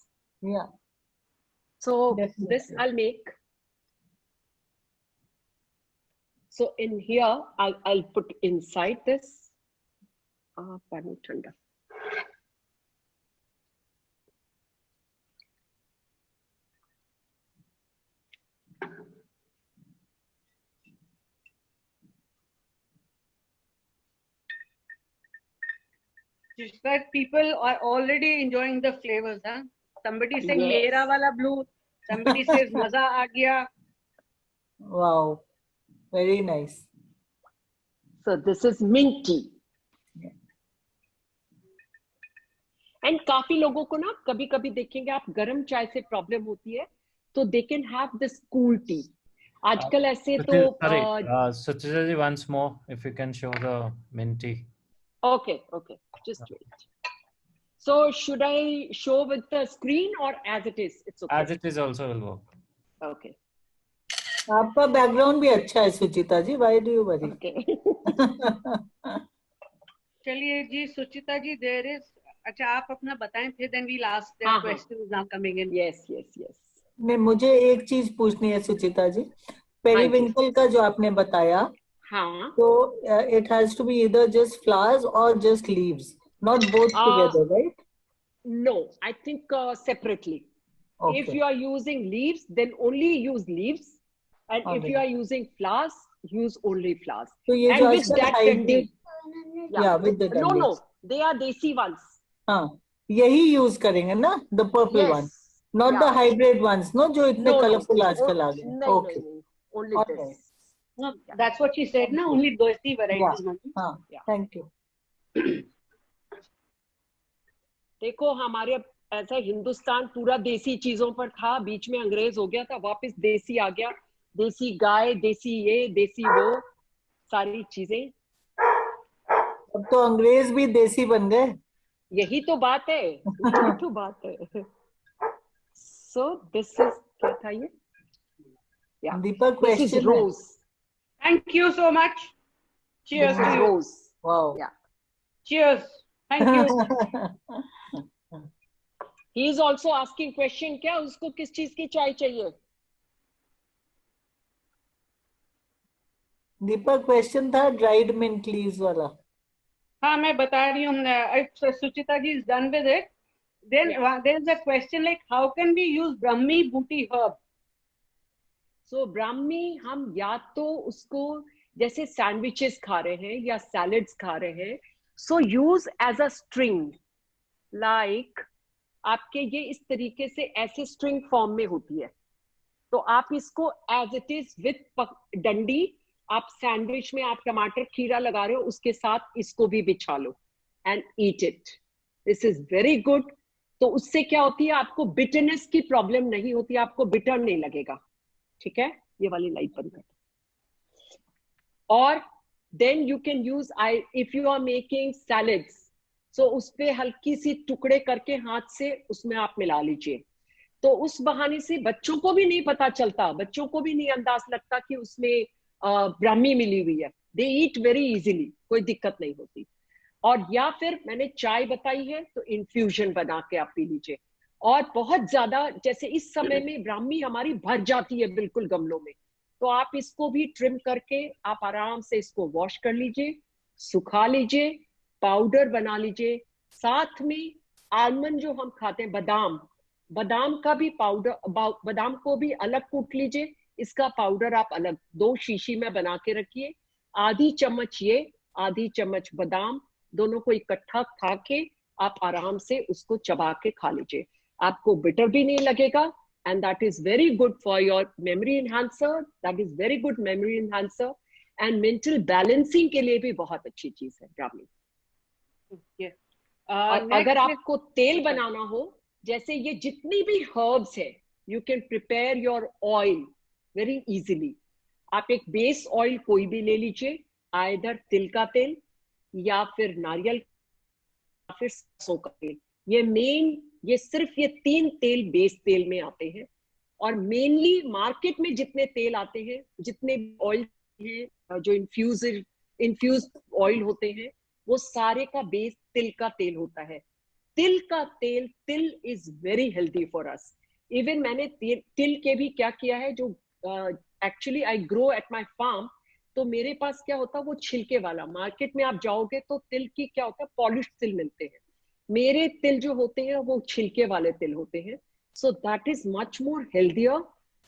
So this I'll make. So in here I'll put inside this पानी ठंडा. Just that people are already enjoying the flavors, huh? Somebody saying mera wala blue, somebody says maza aa gaya. Wow, very nice. So this is mint tea. And काफी लोगों को ना कभी कभी देखेंगे आप गर्म चाय से प्रॉब्लम होती है, तो they can have this cool T. आजकल ऐसे तो Suchita ji, once more if you can show the mint tea. Okay, just wait. So should I show with the screen or as it is? It's okay. As it is also will work. Okay. आपका background भी अच्छा है सुचिता जी. Why do you worry? Okay. चलिए जी सुचिता जी, there is. अच्छा आप अपना बताएं, फिर then we'll ask their questions now coming in. Yes. नहीं, मुझे एक चीज पूछनी है सुचिता जी. पेरिविंकल का जो आपने बताया, तो it has to be either just flowers or just leaves, not both together, right? No, I think separately. Okay. If you are using leaves, then only use leaves, and if you are using flowers, use only flowers. So ये and जो with that hybrid, with the no, they are desi ones. हाँ, यही use करेंगे ना, the purple one, not the hybrid ones, no, जो इतने colourful आजकल आ गए. Okay, only this. No, that's what she said, na, only desi varieties. हाँ, thank you. देखो हमारे ऐसा हिंदुस्तान पूरा देसी चीजों पर था, बीच में अंग्रेज हो गया था, वापस देसी आ गया, देसी गाय, देसी ये, देसी वो, सारी चीजें। अब तो अंग्रेज भी देसी बन गए। यही तो बात है, यही तो बात है। सो दिस इज, क्या था ये? या दीपक दिस इज क्वेश्चन है। Rose, Thank you so much. Cheers this to is you. Rose. Wow. या Cheers. Thank you. He is also asking question, क्या उसको किस चीज की चाय चाहिए? दीपक क्वेश्चन था ड्राइड मिंट लीव्स वाला। हाँ, मैं बता रही हूँ, if Suchita ji is done with it, then there is a question like how can we use Brahmi booty herb? सो ब्राह्मी हम या तो उसको जैसे सैंडविचेस खा रहे हैं या सैलड्स खा रहे हैं, so use as a string, like आपके ये इस तरीके से ऐसे स्ट्रिंग फॉर्म में होती है, तो आप इसको एज इट इज विथ डंडी, आप सैंडविच में आप टमाटर खीरा लगा रहे हो उसके साथ इसको भी बिछा लो and eat it. This is very good. तो उससे क्या होती है, आपको बिटरनेस की प्रॉब्लम नहीं होती, आपको बिटर नहीं लगेगा। ठीक है, ये वाली लाइट बंद कर। और then you can use, I if you are making salads, so उस पे हल्की सी टुकड़े करके हाथ से उसमें आप मिला लीजिए, तो उस बहाने से बच्चों को भी नहीं पता चलता, बच्चों को भी नहीं अंदाज लगता कि उसमें ब्राह्मी मिली हुई है। दे ईट वेरी इजीली, कोई दिक्कत नहीं होती। और या फिर मैंने चाय बताई है तो इन्फ्यूजन बना के आप पी लीजिए। और बहुत ज्यादा जैसे इस समय में ब्राह्मी हमारी भर जाती है बिल्कुल गमलों में, तो आप इसको भी ट्रिम करके आप आराम से इसको वॉश कर लीजिए, सुखा लीजिए, पाउडर बना लीजिए। साथ में आलमंड जो हम खाते हैं, बादाम, बादाम का भी पाउडर, बादाम को भी अलग कूट लीजिए, इसका पाउडर आप अलग 2 शीशी में बना के रखिए। आधी चम्मच ये, आधी चम्मच बादाम, दोनों को इकट्ठा खा के आप आराम से उसको चबा के खा लीजिए, आपको बिटर भी नहीं लगेगा। And that is very good for your memory enhancer, that is very good memory enhancer and mental balancing के लिए भी बहुत अच्छी चीज है ब्राह्मी। और अगर आपको तेल बनाना हो, जैसे ये जितनी भी हर्ब्स है, you can prepare your oil very easily. आप एक बेस ऑयल कोई भी ले लीजिए, आइदर तिल का तेल या फिर नारियल या फिर सरसों का तेल। ये मेन, ये सिर्फ ये 3 तेल बेस तेल में आते हैं। और मेनली मार्केट में जितने तेल आते हैं, जितने ऑयल हैं जो इन्फ्यूज ऑयल होते हैं, वो सारे का बेस तिल का तेल होता है। तिल का तेल, til is very healthy for us. Even मैंने तिल के भी क्या किया है, जो actually I grow at my farm, तो मेरे पास क्या होता है वो छिलके वाला, मार्केट में आप जाओगे तो तिल की क्या होता है, पॉलिश तिल मिलते हैं। मेरे तिल जो होते हैं वो छिलके वाले तिल होते हैं, so that is much more healthier.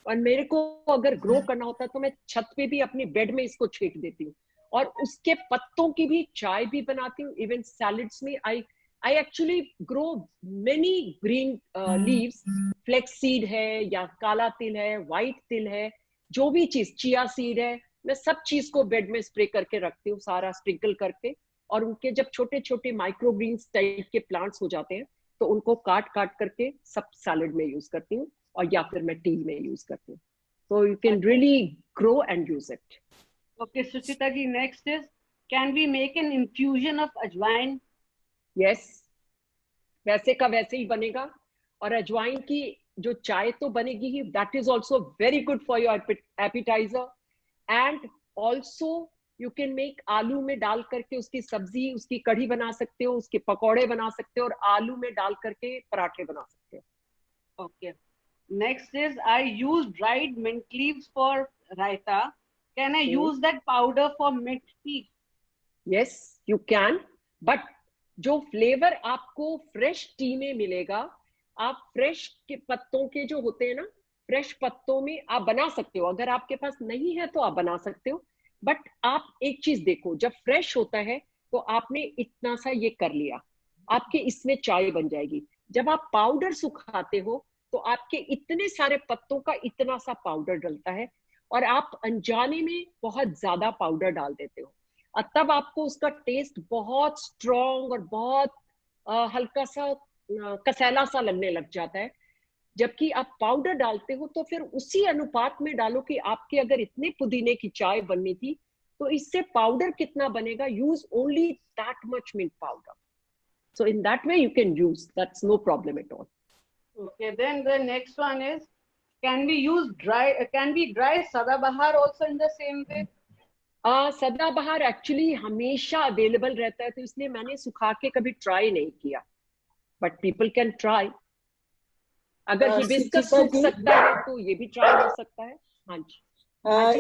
और मेरे को अगर ग्रो करना होता है तो मैं छत पे भी अपनी बेड में इसको छींट देती हूँ, और उसके पत्तों की भी चाय भी बनाती हूँ। इवन सैलड्स में I actually grow many green leaves, flax seed है या काला तिल है, व्हाइट तिल है, जो भी चीज, चिया सीड है, मैं सब चीज को बेड में स्प्रे करके रखती हूँ, सारा स्प्रिंकल करके। और उनके जब छोटे छोटे माइक्रोग्रीन्स टाइप के प्लांट्स हो जाते हैं तो उनको काट काट करके सब सैलड में यूज करती हूँ, और या फिर मैं टी में यूज करती हूँ। So you can really grow and use it. Okay, Suchita ji, next is, can we make an infusion of ajwain? Yes, वैसे का वैसे ही बनेगा। और अजवाइन की जो चाय तो बनेगी ही, that is also very good for your appetizer. And also you can make, आलू में डाल करके उसकी सब्जी, उसकी कढ़ी बना सकते हो, उसके पकौड़े बना सकते हो, और आलू में डाल करके पराठे बना सकते हो। Okay. Next is, I use dried mint leaves for raita. Can I use that powder for mint tea? Yes, you can. But जो फ्लेवर आपको फ्रेश टी में मिलेगा, आप फ्रेश के पत्तों के जो होते हैं ना, फ्रेश पत्तों में आप बना सकते हो। अगर आपके पास नहीं है तो आप बना सकते हो। बट आप एक चीज देखो, जब फ्रेश होता है तो आपने इतना सा ये कर लिया, आपके इसमें चाय बन जाएगी। जब आप पाउडर सुखाते हो तो आपके इतने सारे पत्तों का इतना सा पाउडर डलता है, और आप अनजाने में बहुत ज्यादा पाउडर डाल देते हो, और तब आपको उसका टेस्ट बहुत स्ट्रॉन्ग और बहुत हल्का सा कसैला सा लगने लग जाता है। जबकि आप पाउडर डालते हो तो फिर उसी अनुपात में डालो कि आपके अगर इतने पुदीने की चाय बननी थी तो इससे पाउडर कितना बनेगा, use only that much mint powder. So in that way you can use, that's no problem at all. Okay, then the next one is, can we dry sadabahar also in the same way? सदाबहार actually हमेशा available रहता है तो इसलिए मैंने सुखा के कभी ट्राई नहीं किया, बट पीपल कैन ट्राई. अगर हिबिस्कस सूख सकता है तो ये भी ट्राई हो सकता है. हाँ जी.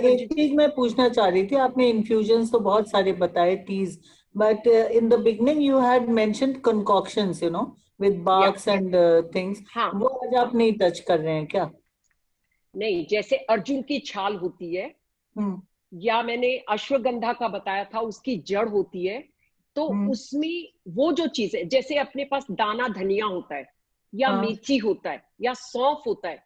एक चीज मैं पूछना चाह रही थी, आपने इन्फ्यूजन्स तो बहुत सारे बताए, teas, but in the beginning you had mentioned concoctions, with barks and things. वो आज आप नहीं टच कर रहे हैं क्या? नहीं, जैसे अर्जुन की छाल होती है, या मैंने अश्वगंधा का बताया था, उसकी जड़ होती है, तो उसमें वो जो चीज है, जैसे अपने पास दाना धनिया होता है, या मेथी होता है, या सौंफ होता है,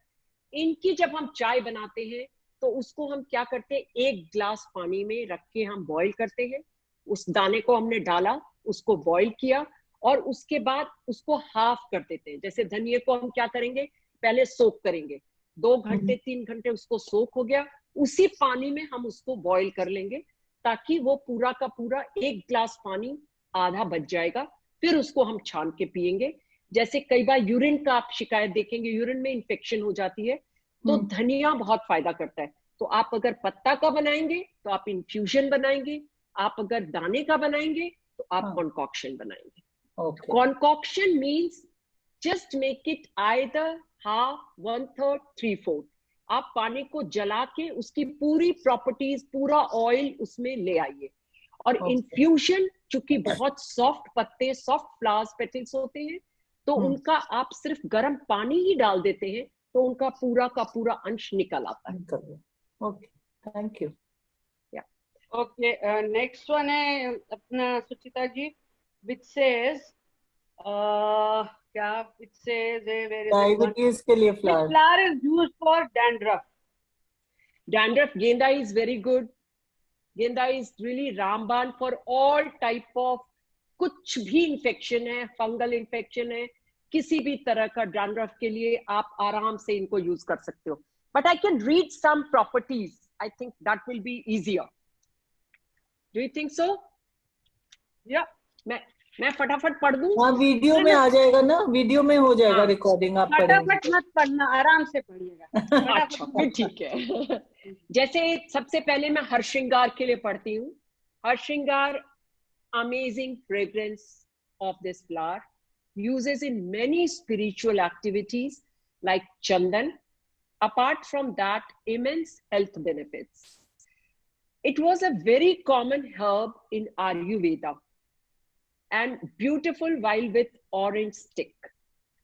इनकी जब हम चाय बनाते हैं तो उसको हम क्या करते हैं, 1 गिलास पानी में रख के हम बॉईल करते हैं. उस दाने को हमने डाला, उसको बॉईल किया, और उसके बाद उसको हाफ कर देते हैं. जैसे धनिये को हम क्या करेंगे, पहले सोक करेंगे, 2 घंटे 3 घंटे उसको सोक हो गया, उसी पानी में हम उसको बॉईल कर लेंगे, ताकि वो पूरा का पूरा 1 गिलास पानी आधा बच जाएगा. फिर उसको हम छान के पियेंगे. जैसे कई बार यूरिन का आप शिकायत देखेंगे, यूरिन में इन्फेक्शन हो जाती है, तो धनिया बहुत फायदा करता है. तो आप अगर पत्ता का बनाएंगे तो आप इन्फ्यूजन बनाएंगे, आप अगर दाने का बनाएंगे तो आप कॉन्कॉक्शन बनाएंगे. Concoction means just make it either half, 1/3, 3/4. आप पानी को जला के उसकी पूरी प्रॉपर्टीज, पूरा ऑयल उसमें ले आइए. और इन्फ्यूजन चूंकि बहुत सॉफ्ट पत्ते, सॉफ्ट फ्लावर्स, पेटल्स होते हैं, तो उनका आप सिर्फ गर्म पानी ही डाल देते हैं तो उनका पूरा का पूरा अंश निकल आता है. Okay, thank you. Okay, next one है अपना सुचिता जी, which says क्या, which says डायबिटीज के लिए flower. flower is used for dandruff. Dandruff, गेंदा is very good. गेंदा is really रामबाण for all type of, कुछ भी इन्फेक्शन है, फंगल इन्फेक्शन है, किसी भी तरह का डैंड्रफ के लिए आप आराम से इनको यूज कर सकते हो. But I can read some properties, I think that will be easier. Do you think so? या मैं फटाफट पढ़ दूं. हाँ, वीडियो में आ जाएगा ना, वीडियो में हो जाएगा रिकॉर्डिंग, आप फटाफट मत पढ़ना, आराम से पढ़िएगा. अच्छा, ठीक है. जैसे सबसे पहले मैं हरश्रृंगार के लिए पढ़ती हूँ. हरश्रृंगार, amazing fragrance of this flower, uses in many spiritual activities like chandan. Apart from that, immense health benefits. It was a very common herb in Ayurveda and beautiful while with orange stick.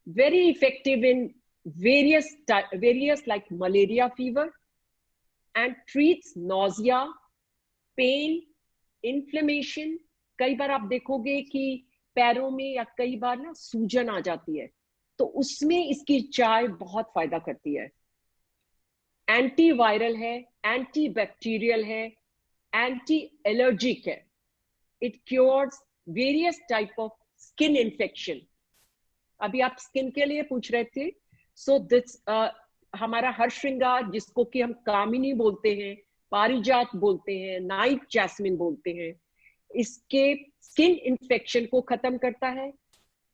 Very effective in various like malaria fever, and treats nausea, pain, inflammation. कई बार आप देखोगे कि पैरों में या कई बार ना सूजन आ जाती है, तो उसमें इसकी चाय बहुत फायदा करती है. एंटी वायरल है, एंटी बैक्टीरियल है, एंटी एलर्जिक है. It cures various type of skin infection. अभी आप स्किन के लिए पूछ रहे थे, सो दिस हमारा हरश्रृंगार, जिसको कि हम कामिनी बोलते हैं, पारिजात बोलते हैं, नाइट जैस्मिन बोलते हैं, इसके स्किन इन्फेक्शन को खत्म करता है,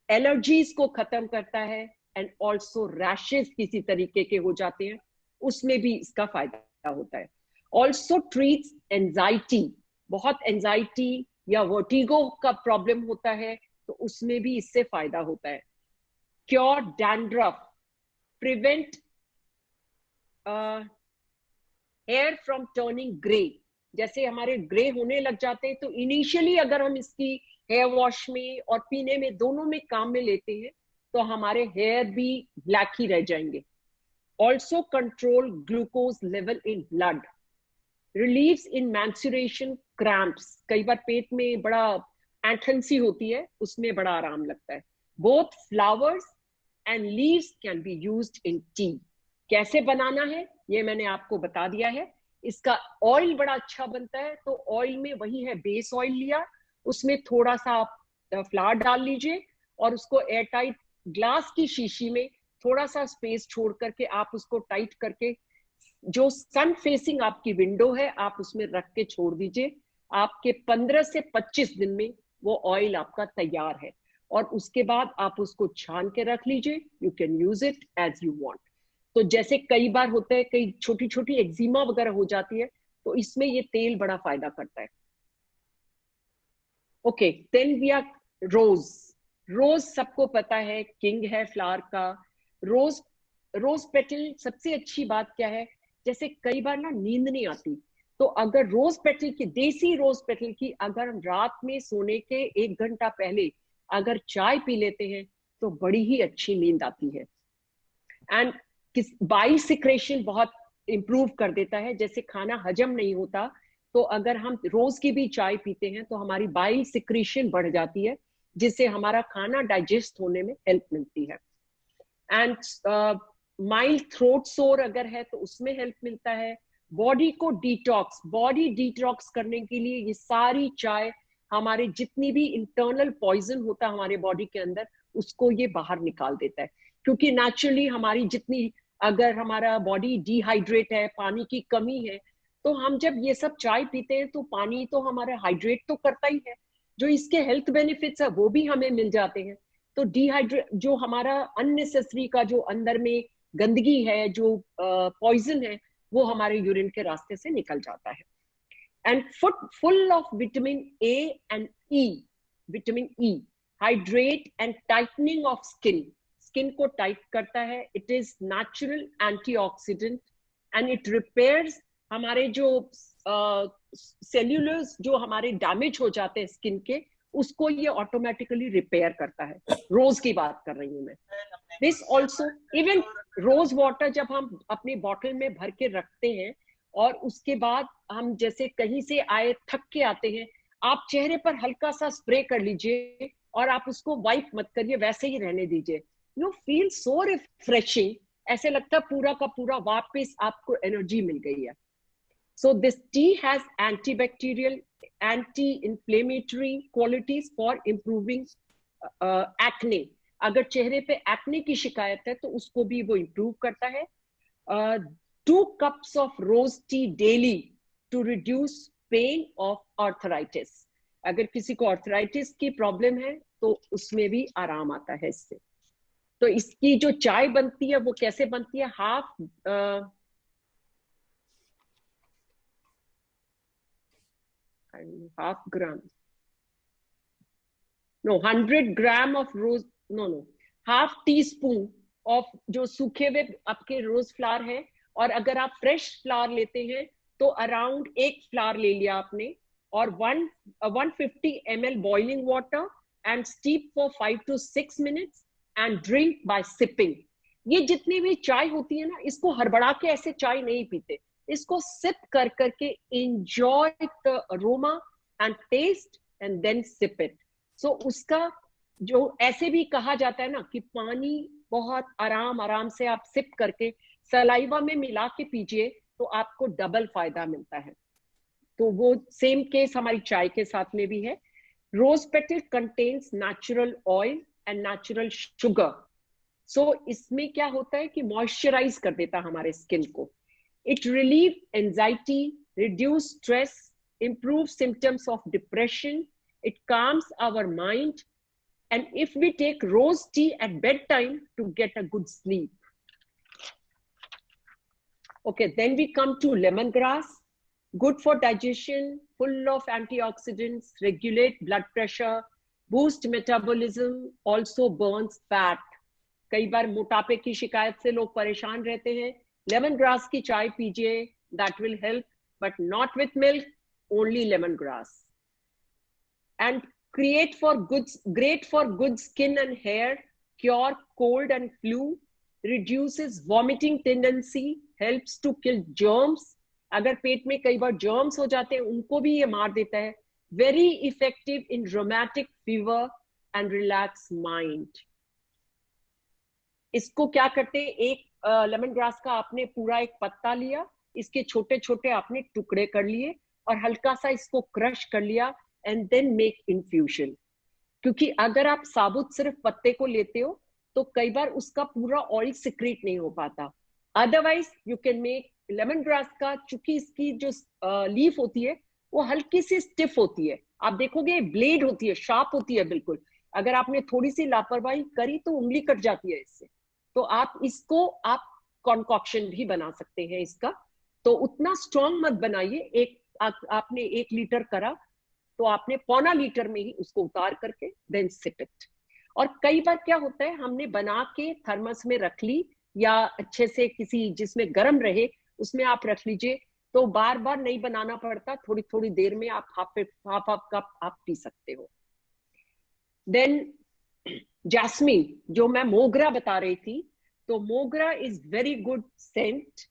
एलर्जीज को खत्म करता है, एंड ऑल्सो रैशेस किसी तरीके के हो जाते हैं, उसमें भी इसका फायदा होता है. Also treats anxiety. बहुत एंजाइटी या वर्टिगो का प्रॉब्लम होता है तो उसमें भी इससे फायदा होता है. Cure dandruff, prevent hair from turning grey. जैसे हमारे ग्रे होने लग जाते हैं, तो इनिशियली अगर हम इसकी हेयर वॉश में और पीने में, दोनों में काम में लेते हैं, तो हमारे हेयर भी ब्लैक ही रह जाएंगे. Also control glucose level in blood. Relieves in mensuration cramps. कई बार पेट में बड़ा एंथेंसी होती है, उसमें बड़ा आराम लगता है. Both flowers and leaves can be used in T. कैसे बनाना है ये मैंने आपको बता दिया है. इसका ऑयल बड़ा अच्छा बनता है, तो ऑयल में वही है, बेस ऑयल लिया, उसमें थोड़ा सा आप फ्लावर डाल लीजिए और उसको एयर टाइट ग्लास की शीशी में थोड़ा सा स्पेस छोड़ करके आप उसको टाइट करके जो सन फेसिंग आपकी विंडो है आप उसमें रख के छोड़ दीजिए। आपके 15 से 25 दिन में वो ऑयल आपका तैयार है, और उसके बाद आप उसको छान के रख लीजिए। You can use it as you want. तो जैसे कई बार होता है, कई छोटी छोटी एक्जिमा वगैरह हो जाती है, तो इसमें ये तेल बड़ा फायदा करता है। ओके, देन वी आर रोज। रोज सबको पता है किंग है फ्लावर का। रोज, रोज पेटल सबसे अच्छी बात क्या है, जैसे कई बार ना नींद नहीं आती, तो अगर रोज पेटल की, देसी रोज पेटल की, अगर हम रात में सोने के 1 घंटा पहले अगर चाय पी लेते हैं तो बड़ी ही अच्छी नींद आती है। एंड बाइल सिक्रेशन बहुत इंप्रूव कर देता है। जैसे खाना हजम नहीं होता, तो अगर हम रोज की भी चाय पीते हैं तो हमारी बाइल सिक्रेशन बढ़ जाती है, जिससे हमारा खाना डाइजेस्ट होने में हेल्प मिलती है। एंड माइल्ड थ्रोट सोर अगर है तो उसमें हेल्प मिलता है। बॉडी को डिटॉक्स, बॉडी डिटॉक्स करने के लिए ये सारी चाय हमारे जितनी भी इंटरनल पॉइजन होता है हमारे बॉडी के अंदर, उसको ये बाहर निकाल देता है। क्योंकि नेचुरली हमारी जितनी, अगर हमारा बॉडी डिहाइड्रेट है, पानी की कमी है, तो हम जब ये सब चाय पीते हैं तो पानी तो हमारा हाइड्रेट तो करता ही है, जो इसके हेल्थ बेनिफिट्स है वो भी हमें मिल जाते हैं। तो डिहाइड्रेट, जो हमारा अननेसेसरी का जो अंदर में गंदगी है, जो पॉइजन है, वो हमारे यूरिन के रास्ते से निकल जाता है। And full of vitamin A and E. Vitamin E hydrate and tightening of skin, skin को टाइट करता है। It is natural antioxidant and it repairs हमारे जो सेल्यूलर्स जो हमारे डैमेज हो जाते हैं स्किन के, उसको ये ऑटोमेटिकली रिपेयर करता है। रोज की बात कर रही हूँ मैं। This also, even rose water जब हम अपनी बॉटल में भर के रखते हैं और उसके बाद हम जैसे कहीं से आए, थक के आते हैं, आप चेहरे पर हल्का सा स्प्रे कर लीजिए और आप उसको वाइप मत करिए, वैसे ही रहने दीजिए। यू फील सो रिफ्रेशिंग, ऐसे लगता है पूरा का पूरा वापस आपको एनर्जी मिल गई है। So this tea has antibacterial, anti-inflammatory qualities for improving acne. अगर चेहरे पे एक्ने की शिकायत है तो उसको भी वो इंप्रूव करता है। 2 cups of rose tea daily to reduce pain of arthritis. अगर किसी को आर्थराइटिस की प्रॉब्लम है तो उसमें भी आराम आता है इससे। तो इसकी जो चाय बनती है वो कैसे बनती है, half gram, no, 100 gram of rose, no, half teaspoon of जो सूखे हुए आपके रोज फ्लावर है, और अगर आप फ्रेश फ्लावर लेते हैं तो अराउंड 1 फ्लावर ले लिया आपने, और 150 ml boiling water and steep for 5 to 6 minutes and drink by sipping. ये जितनी भी चाय होती है ना, इसको हड़बड़ा के ऐसे चाय नहीं पीते, इसको सिप कर करके enjoy the aroma and taste and then sip it. So उसका जो ऐसे भी कहा जाता है ना कि पानी बहुत आराम आराम से आप सिप करके सलाइवा में मिला के पीजिए तो आपको डबल फायदा मिलता है। तो वो सेम केस हमारी चाय के साथ में भी है। Rose petal contains natural oil and natural sugar. So इसमें क्या होता है कि मॉइस्चराइज कर देता हमारे स्किन को। It relieves anxiety, reduce stress, improves symptoms of depression. It calms our mind. And if we take rose tea at bedtime to get a good sleep. Okay, then we come to lemongrass. Good for digestion, full of antioxidants, regulate blood pressure, boost metabolism, also burns fat. कई बार मोटापे की शिकायत से लोग परेशान रहते हैं, lemon grass की चाय पीजिए, that will help, but not with milk, only lemongrass. And great for good skin and hair, cure cold and flu, reduces vomiting tendency, helps to kill germs. अगर पेट में कई बार germs हो जाते हैं उनको भी ये मार देता है। Very effective in rheumatic fever and relax mind. इसको क्या करते हैं, एक लेमन ग्रास का आपने पूरा एक पत्ता लिया, इसके छोटे छोटे आपने टुकड़े कर लिए और हल्का सा इसको क्रश कर लिया एंड देन मेक इन्फ्यूजन। क्योंकि अगर आप साबुत सिर्फ पत्ते को लेते हो तो कई बार उसका पूरा ऑयल सिक्रेट नहीं हो पाता। Otherwise you can make lemon grass का, चूंकि इसकी जो लीफ होती है वो हल्की सी स्टिफ होती है, आप देखोगे ब्लेड होती है, शार्प होती है बिल्कुल, अगर आपने थोड़ी सी लापरवाही करी तो उंगली कट जाती है इससे। तो आप इसको आप कॉन्कॉक्शन भी बना सकते हैं इसका। तो उतना स्ट्रॉन्ग मत बनाइए, आपने 1 लीटर करा तो आपने 1.25 लीटर में ही उसको उतार करके देन सिप इट। और कई बार क्या होता है, हमने बना के थर्मस में रख ली या अच्छे से किसी जिसमें गर्म रहे उसमें आप रख लीजिए, तो बार बार नहीं बनाना पड़ता, थोड़ी थोड़ी देर में आप हाफ कप आप पी सकते हो। देन जैस्मिन, जो मैं मोगरा बता रही थी, तो mogra is very good scent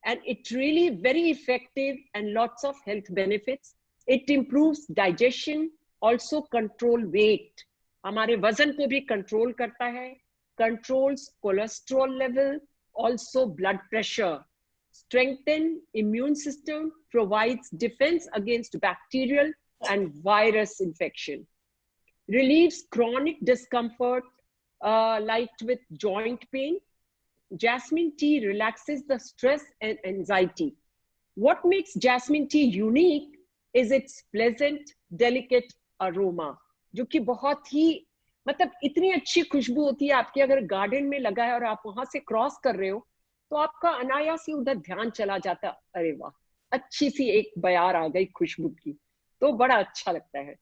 and it really very effective and lots of health benefits. It improves digestion, also control weight, हमारे वजन को भी कंट्रोल करता है, controls cholesterol level, also blood pressure, strengthen immune system, provides defense against bacterial and virus infection, relieves chronic discomfort like with joint pain. Jasmine tea relaxes the stress and anxiety. What makes jasmine tea unique is its pleasant, delicate aroma, जो कि बहुत ही मतलब इतनी अच्छी खुशबू होती है। आपके अगर गार्डन में लगा है और आप वहां से क्रॉस कर रहे हो तो आपका अनायास ही उधर ध्यान चला जाता, अरे वाह अच्छी सी एक बयार आ गई खुशबू की, तो बड़ा अच्छा लगता है।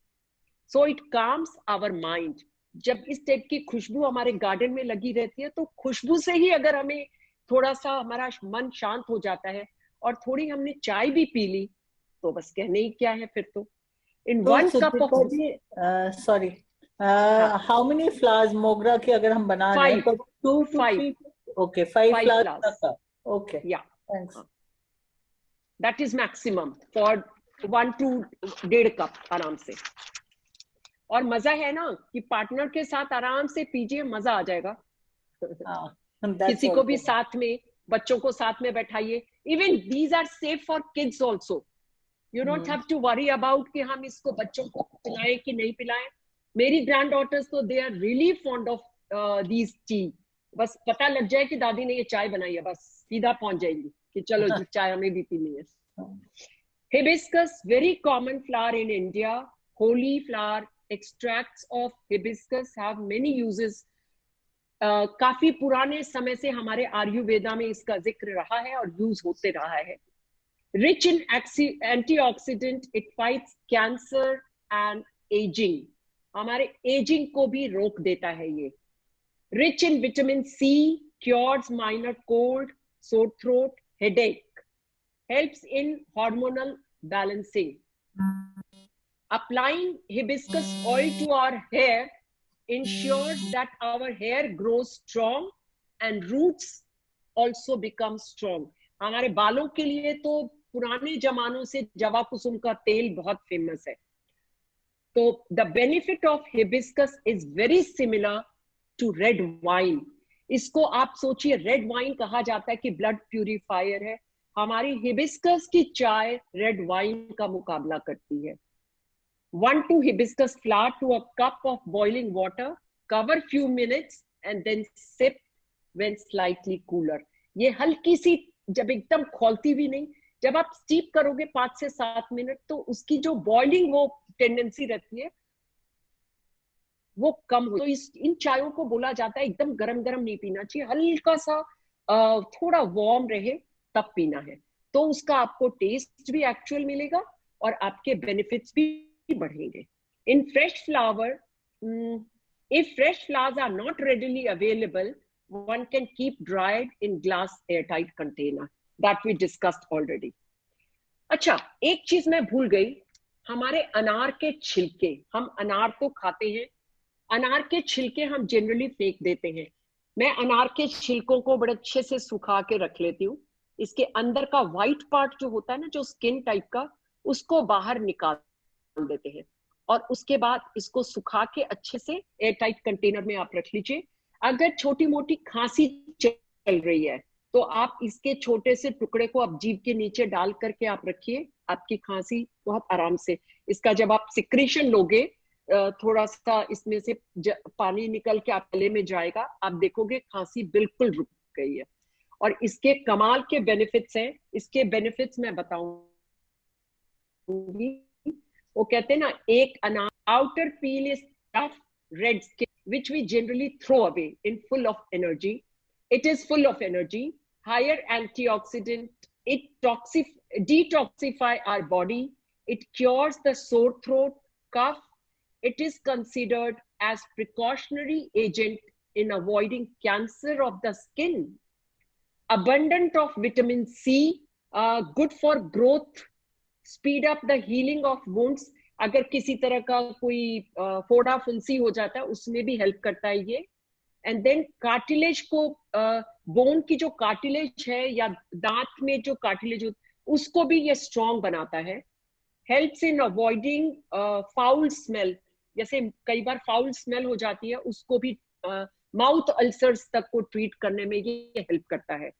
So it calms our mind. जब इस टाइप की खुशबू हमारे गार्डन में लगी रहती है तो खुशबू से ही अगर हमें थोड़ा सा हमारा मन शांत हो जाता है, और थोड़ी हमने चाय भी पी ली तो बस कहने ही क्या है फिर तो। इन तो 1 cup of sorry, how many flowers मोगरा के अगर हम बना रहे हैं तो 2 to 3? Okay, 5 flowers. ओके, या thanks. That is maximum for 1 to 1.5 cup आराम से। और मजा है ना कि पार्टनर के साथ आराम से पीजिए, मजा आ जाएगा। किसी को भी साथ में, बच्चों को साथ में बैठाइए। Even these are safe for kids also, you don't have to worry about कि हम इसको बच्चों को पिलाएं कि नहीं पिलाएं। मेरी ग्रैंड डॉटर्स तो they are really fond of these tea. बस पता लग जाए कि दादी ने ये चाय बनाई है, बस सीधा पहुंच जाएंगी कि चलो जी चाय हमें भी पीनी है। Hibiscus, very common flower in India, Holi flower. Extracts of hibiscus have many uses. काफी पुराने समय से हमारे आयुर्वेदा में इसका जिक्र रहा है और यूज होते रहा है। Rich in antioxidant, it fights cancer and aging. हमारे एजिंग को भी रोक देता है ये। Rich in vitamin C, cures minor cold, sore throat, headache, helps in hormonal balancing. Applying hibiscus oil to our hair ensures that our hair grows strong and roots also become strong. हमारे बालों के लिए तो पुराने जमानों से जवा कुसुम का तेल बहुत फेमस है। तो the benefit of hibiscus is very similar to red wine. इसको आप सोचिए, रेड वाइन कहा जाता है कि ब्लड प्यूरिफायर है। हमारी हिबिस्कस की चाय रेड वाइन का मुकाबला करती है। 1 2 hibiscus flower to a cup of boiling water, cover few minutes and then sip when slightly cooler. ये हल्की सी, जब एकदम खौलती भी नहीं, जब आप स्टीप करोगे 5 से 7 मिनट तो उसकी जो बॉइलिंग वो टेंडेंसी रहती है वो कम हो। तो इन चायों को बोला जाता है एकदम गरम गरम नहीं पीना चाहिए, हल्का सा थोड़ा वार्म रहे तब पीना है, तो उसका आपको टेस्ट भी एक्चुअल मिलेगा और आपके बेनिफिट्स भी बढ़ेंगे। In fresh flower, if fresh flowers are not readily available, one can keep dried in glass airtight container. That we discussed already. अच्छा, एक चीज मैं भूल गई, हमारे अनार के छिलके, हम अनार तो खाते हैं, अनार के छिलके हम जनरली फेंक देते हैं। मैं अनार के छिलकों को बड़े अच्छे से सुखा के रख लेती हूँ। इसके अंदर का व्हाइट पार्ट जो होता है ना, जो स्किन टाइप का, उसको बाहर निकाल देते हैं और उसके बाद इसको सुखा के अच्छे से एयर टाइट कंटेनर में आप रख लीजिए। अगर छोटी मोटी खांसी चल रही है तो आप इसके छोटे से टुकड़े को आप जीभ के नीचे डाल करके आप रखिए, आपकी खांसी बहुत आराम से, इसका जब आप सिक्रीशन लोगे थोड़ा सा इसमें से पानी निकल के आप गले में जाएगा, आप देखोगे खांसी बिल्कुल रुक गई है। और इसके कमाल के बेनिफिट्स हैं। इसके बेनिफिट्स मैं बताऊंगी। वो कहते हैं ना, एक अनार, outer peel is tough red skin which we generally throw away in full of energy. It is full of energy, higher antioxidant. It detoxify our body. It cures the sore throat, cough. It is considered as precautionary agent in avoiding cancer of the skin. Abundant of vitamin C, good for growth, speed up the healing of wounds. अगर किसी तरह का कोई फोड़ा फुंसी हो जाता है उसमें भी हेल्प करता है ये। एंड देन कार्टिलेज को, बोन की जो कार्टिलेज है या दांत में जो कार्टिलेज उसको भी ये स्ट्रॉन्ग बनाता है। Helps in avoiding foul smell, जैसे कई बार फाउल स्मेल हो जाती है उसको भी माउथ अल्सर्स तक को ट्रीट करने में ये हेल्प करता है।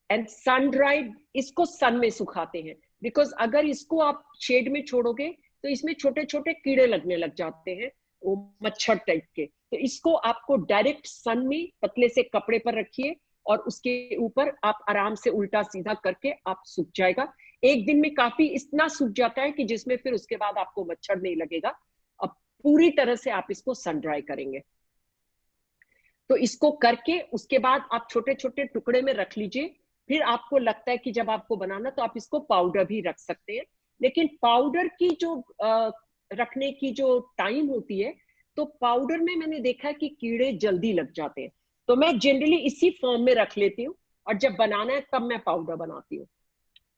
एंड सन ड्राइड, इसको सन में सुखाते हैं, बिकॉज अगर इसको आप शेड में छोड़ोगे तो इसमें छोटे छोटे कीड़े लगने लग जाते हैं, वो मच्छर टाइप के। तो इसको आपको डायरेक्ट सन में पतले से कपड़े पर रखिए और उसके ऊपर आप आराम से उल्टा सीधा करके आप सूख जाएगा। एक दिन में काफी इतना सूख जाता है कि जिसमें फिर उसके बाद आपको मच्छर नहीं लगेगा। अब पूरी तरह से आप इसको सन ड्राई करेंगे। तो इसको करके उसके बाद आप छोटे छोटे टुकड़े में रख लीजिए। फिर आपको लगता है कि जब आपको बनाना तो आप इसको पाउडर भी रख सकते हैं। लेकिन पाउडर की जो रखने की जो टाइम होती है, तो पाउडर में मैंने देखा है कि कीड़े जल्दी लग जाते हैं, तो मैं जनरली इसी फॉर्म में रख लेती हूँ और जब बनाना है तब मैं पाउडर बनाती हूँ।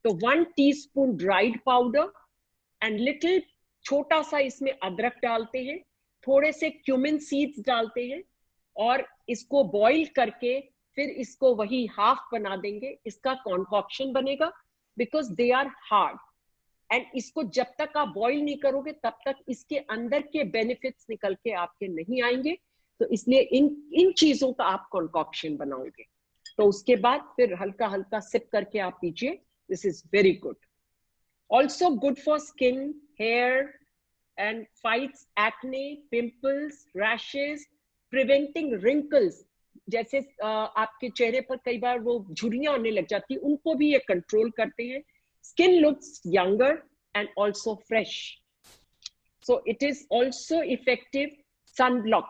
तो 1 teaspoon dried powder and little, छोटा सा इसमें अदरक डालते हैं, थोड़े से क्यूमिन सीड्स डालते हैं और इसको बॉईल करके फिर इसको वही हाफ बना देंगे। इसका कॉन्कॉक्शन बनेगा because they are hard. And इसको जब तक आप बॉईल नहीं करोगे तब तक इसके अंदर के बेनिफिट्स निकल के आपके नहीं आएंगे। तो इसलिए इन चीजों का आप कॉन्कॉक्शन बनाओगे। तो उसके बाद फिर हल्का हल्का सिप करके आप पीजिए। This is very good, also good for skin, hair and fights acne, pimples, rashes, preventing wrinkles. जैसे आपके चेहरे पर कई बार वो झुर्रियां आने लग जाती, उनको भी ये कंट्रोल करते हैं। Skin looks younger and also fresh. So it is also effective sunblock.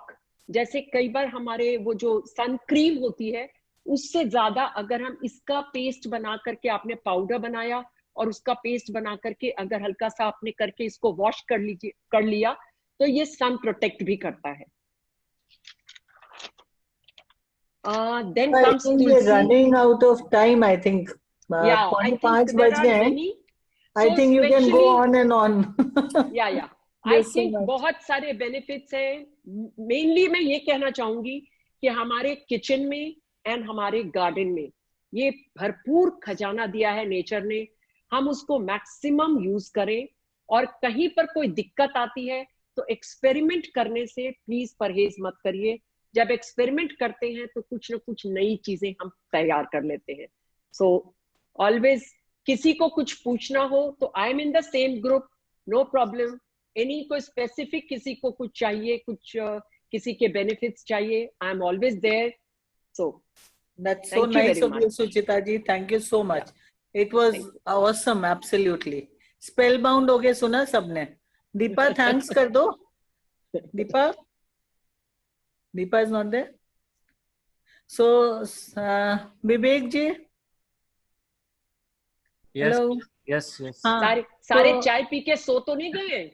जैसे कई बार हमारे वो जो सन क्रीम होती है उससे ज्यादा अगर हम इसका पेस्ट बना करके, आपने पाउडर बनाया और उसका पेस्ट बना करके अगर हल्का सा आपने करके इसको वॉश कर लिया तो ये सन प्रोटेक्ट भी करता है। Then comes tulsi. Running out of time, I think. Yeah, I think there are many. I think you can go on and on. Yeah. I think बहुत सारे बेनिफिट्स हैं। मेनली मैं ये कहना चाहूंगी कि हमारे किचन में एंड हमारे गार्डन में ये भरपूर खजाना दिया है नेचर ने। हम उसको मैक्सिमम यूज करें और कहीं पर कोई दिक्कत आती है तो एक्सपेरिमेंट करने से प्लीज परहेज मत करिए। जब एक्सपेरिमेंट करते हैं तो कुछ ना कुछ नई चीजें हम तैयार कर लेते हैं। सो ऑलवेज किसी को कुछ पूछना हो तो I am in the same group, no problem. Any कोई स्पेसिफिक किसी को कुछ चाहिए, कुछ किसी के बेनिफिट्स चाहिए, I am always there. So that's so nice of you Suchita ji, thank you so much. It was awesome, absolutely spellbound हो गए सुना सबने। दीपा थैंक्स कर दो। Deepa is not there. So Vivek ji, hello. Yes सारे चाय पी के सो तो नहीं गए?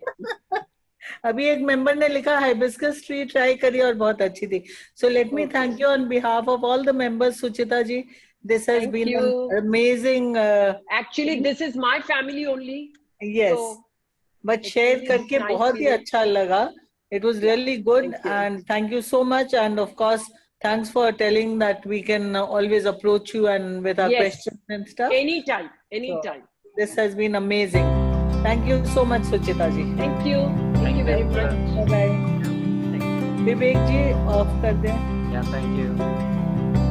अभी एक मेंबर ने लिखा हाइबिस्कस ट्री ट्राई करी और बहुत अच्छी थी। So let me thank you on behalf of all the members. Suchita ji, this has been amazing. Actually this is my family only. Yes, but share करके बहुत ही अच्छा लगा। It was really good, and thank you so much. And of course, thanks for telling that we can always approach you and with our questions and stuff. Anytime. So, this has been amazing. Thank you so much, Suchita ji. Thank you very much. Bye bye. Vivek ji, off kar dein. Yeah, thank you.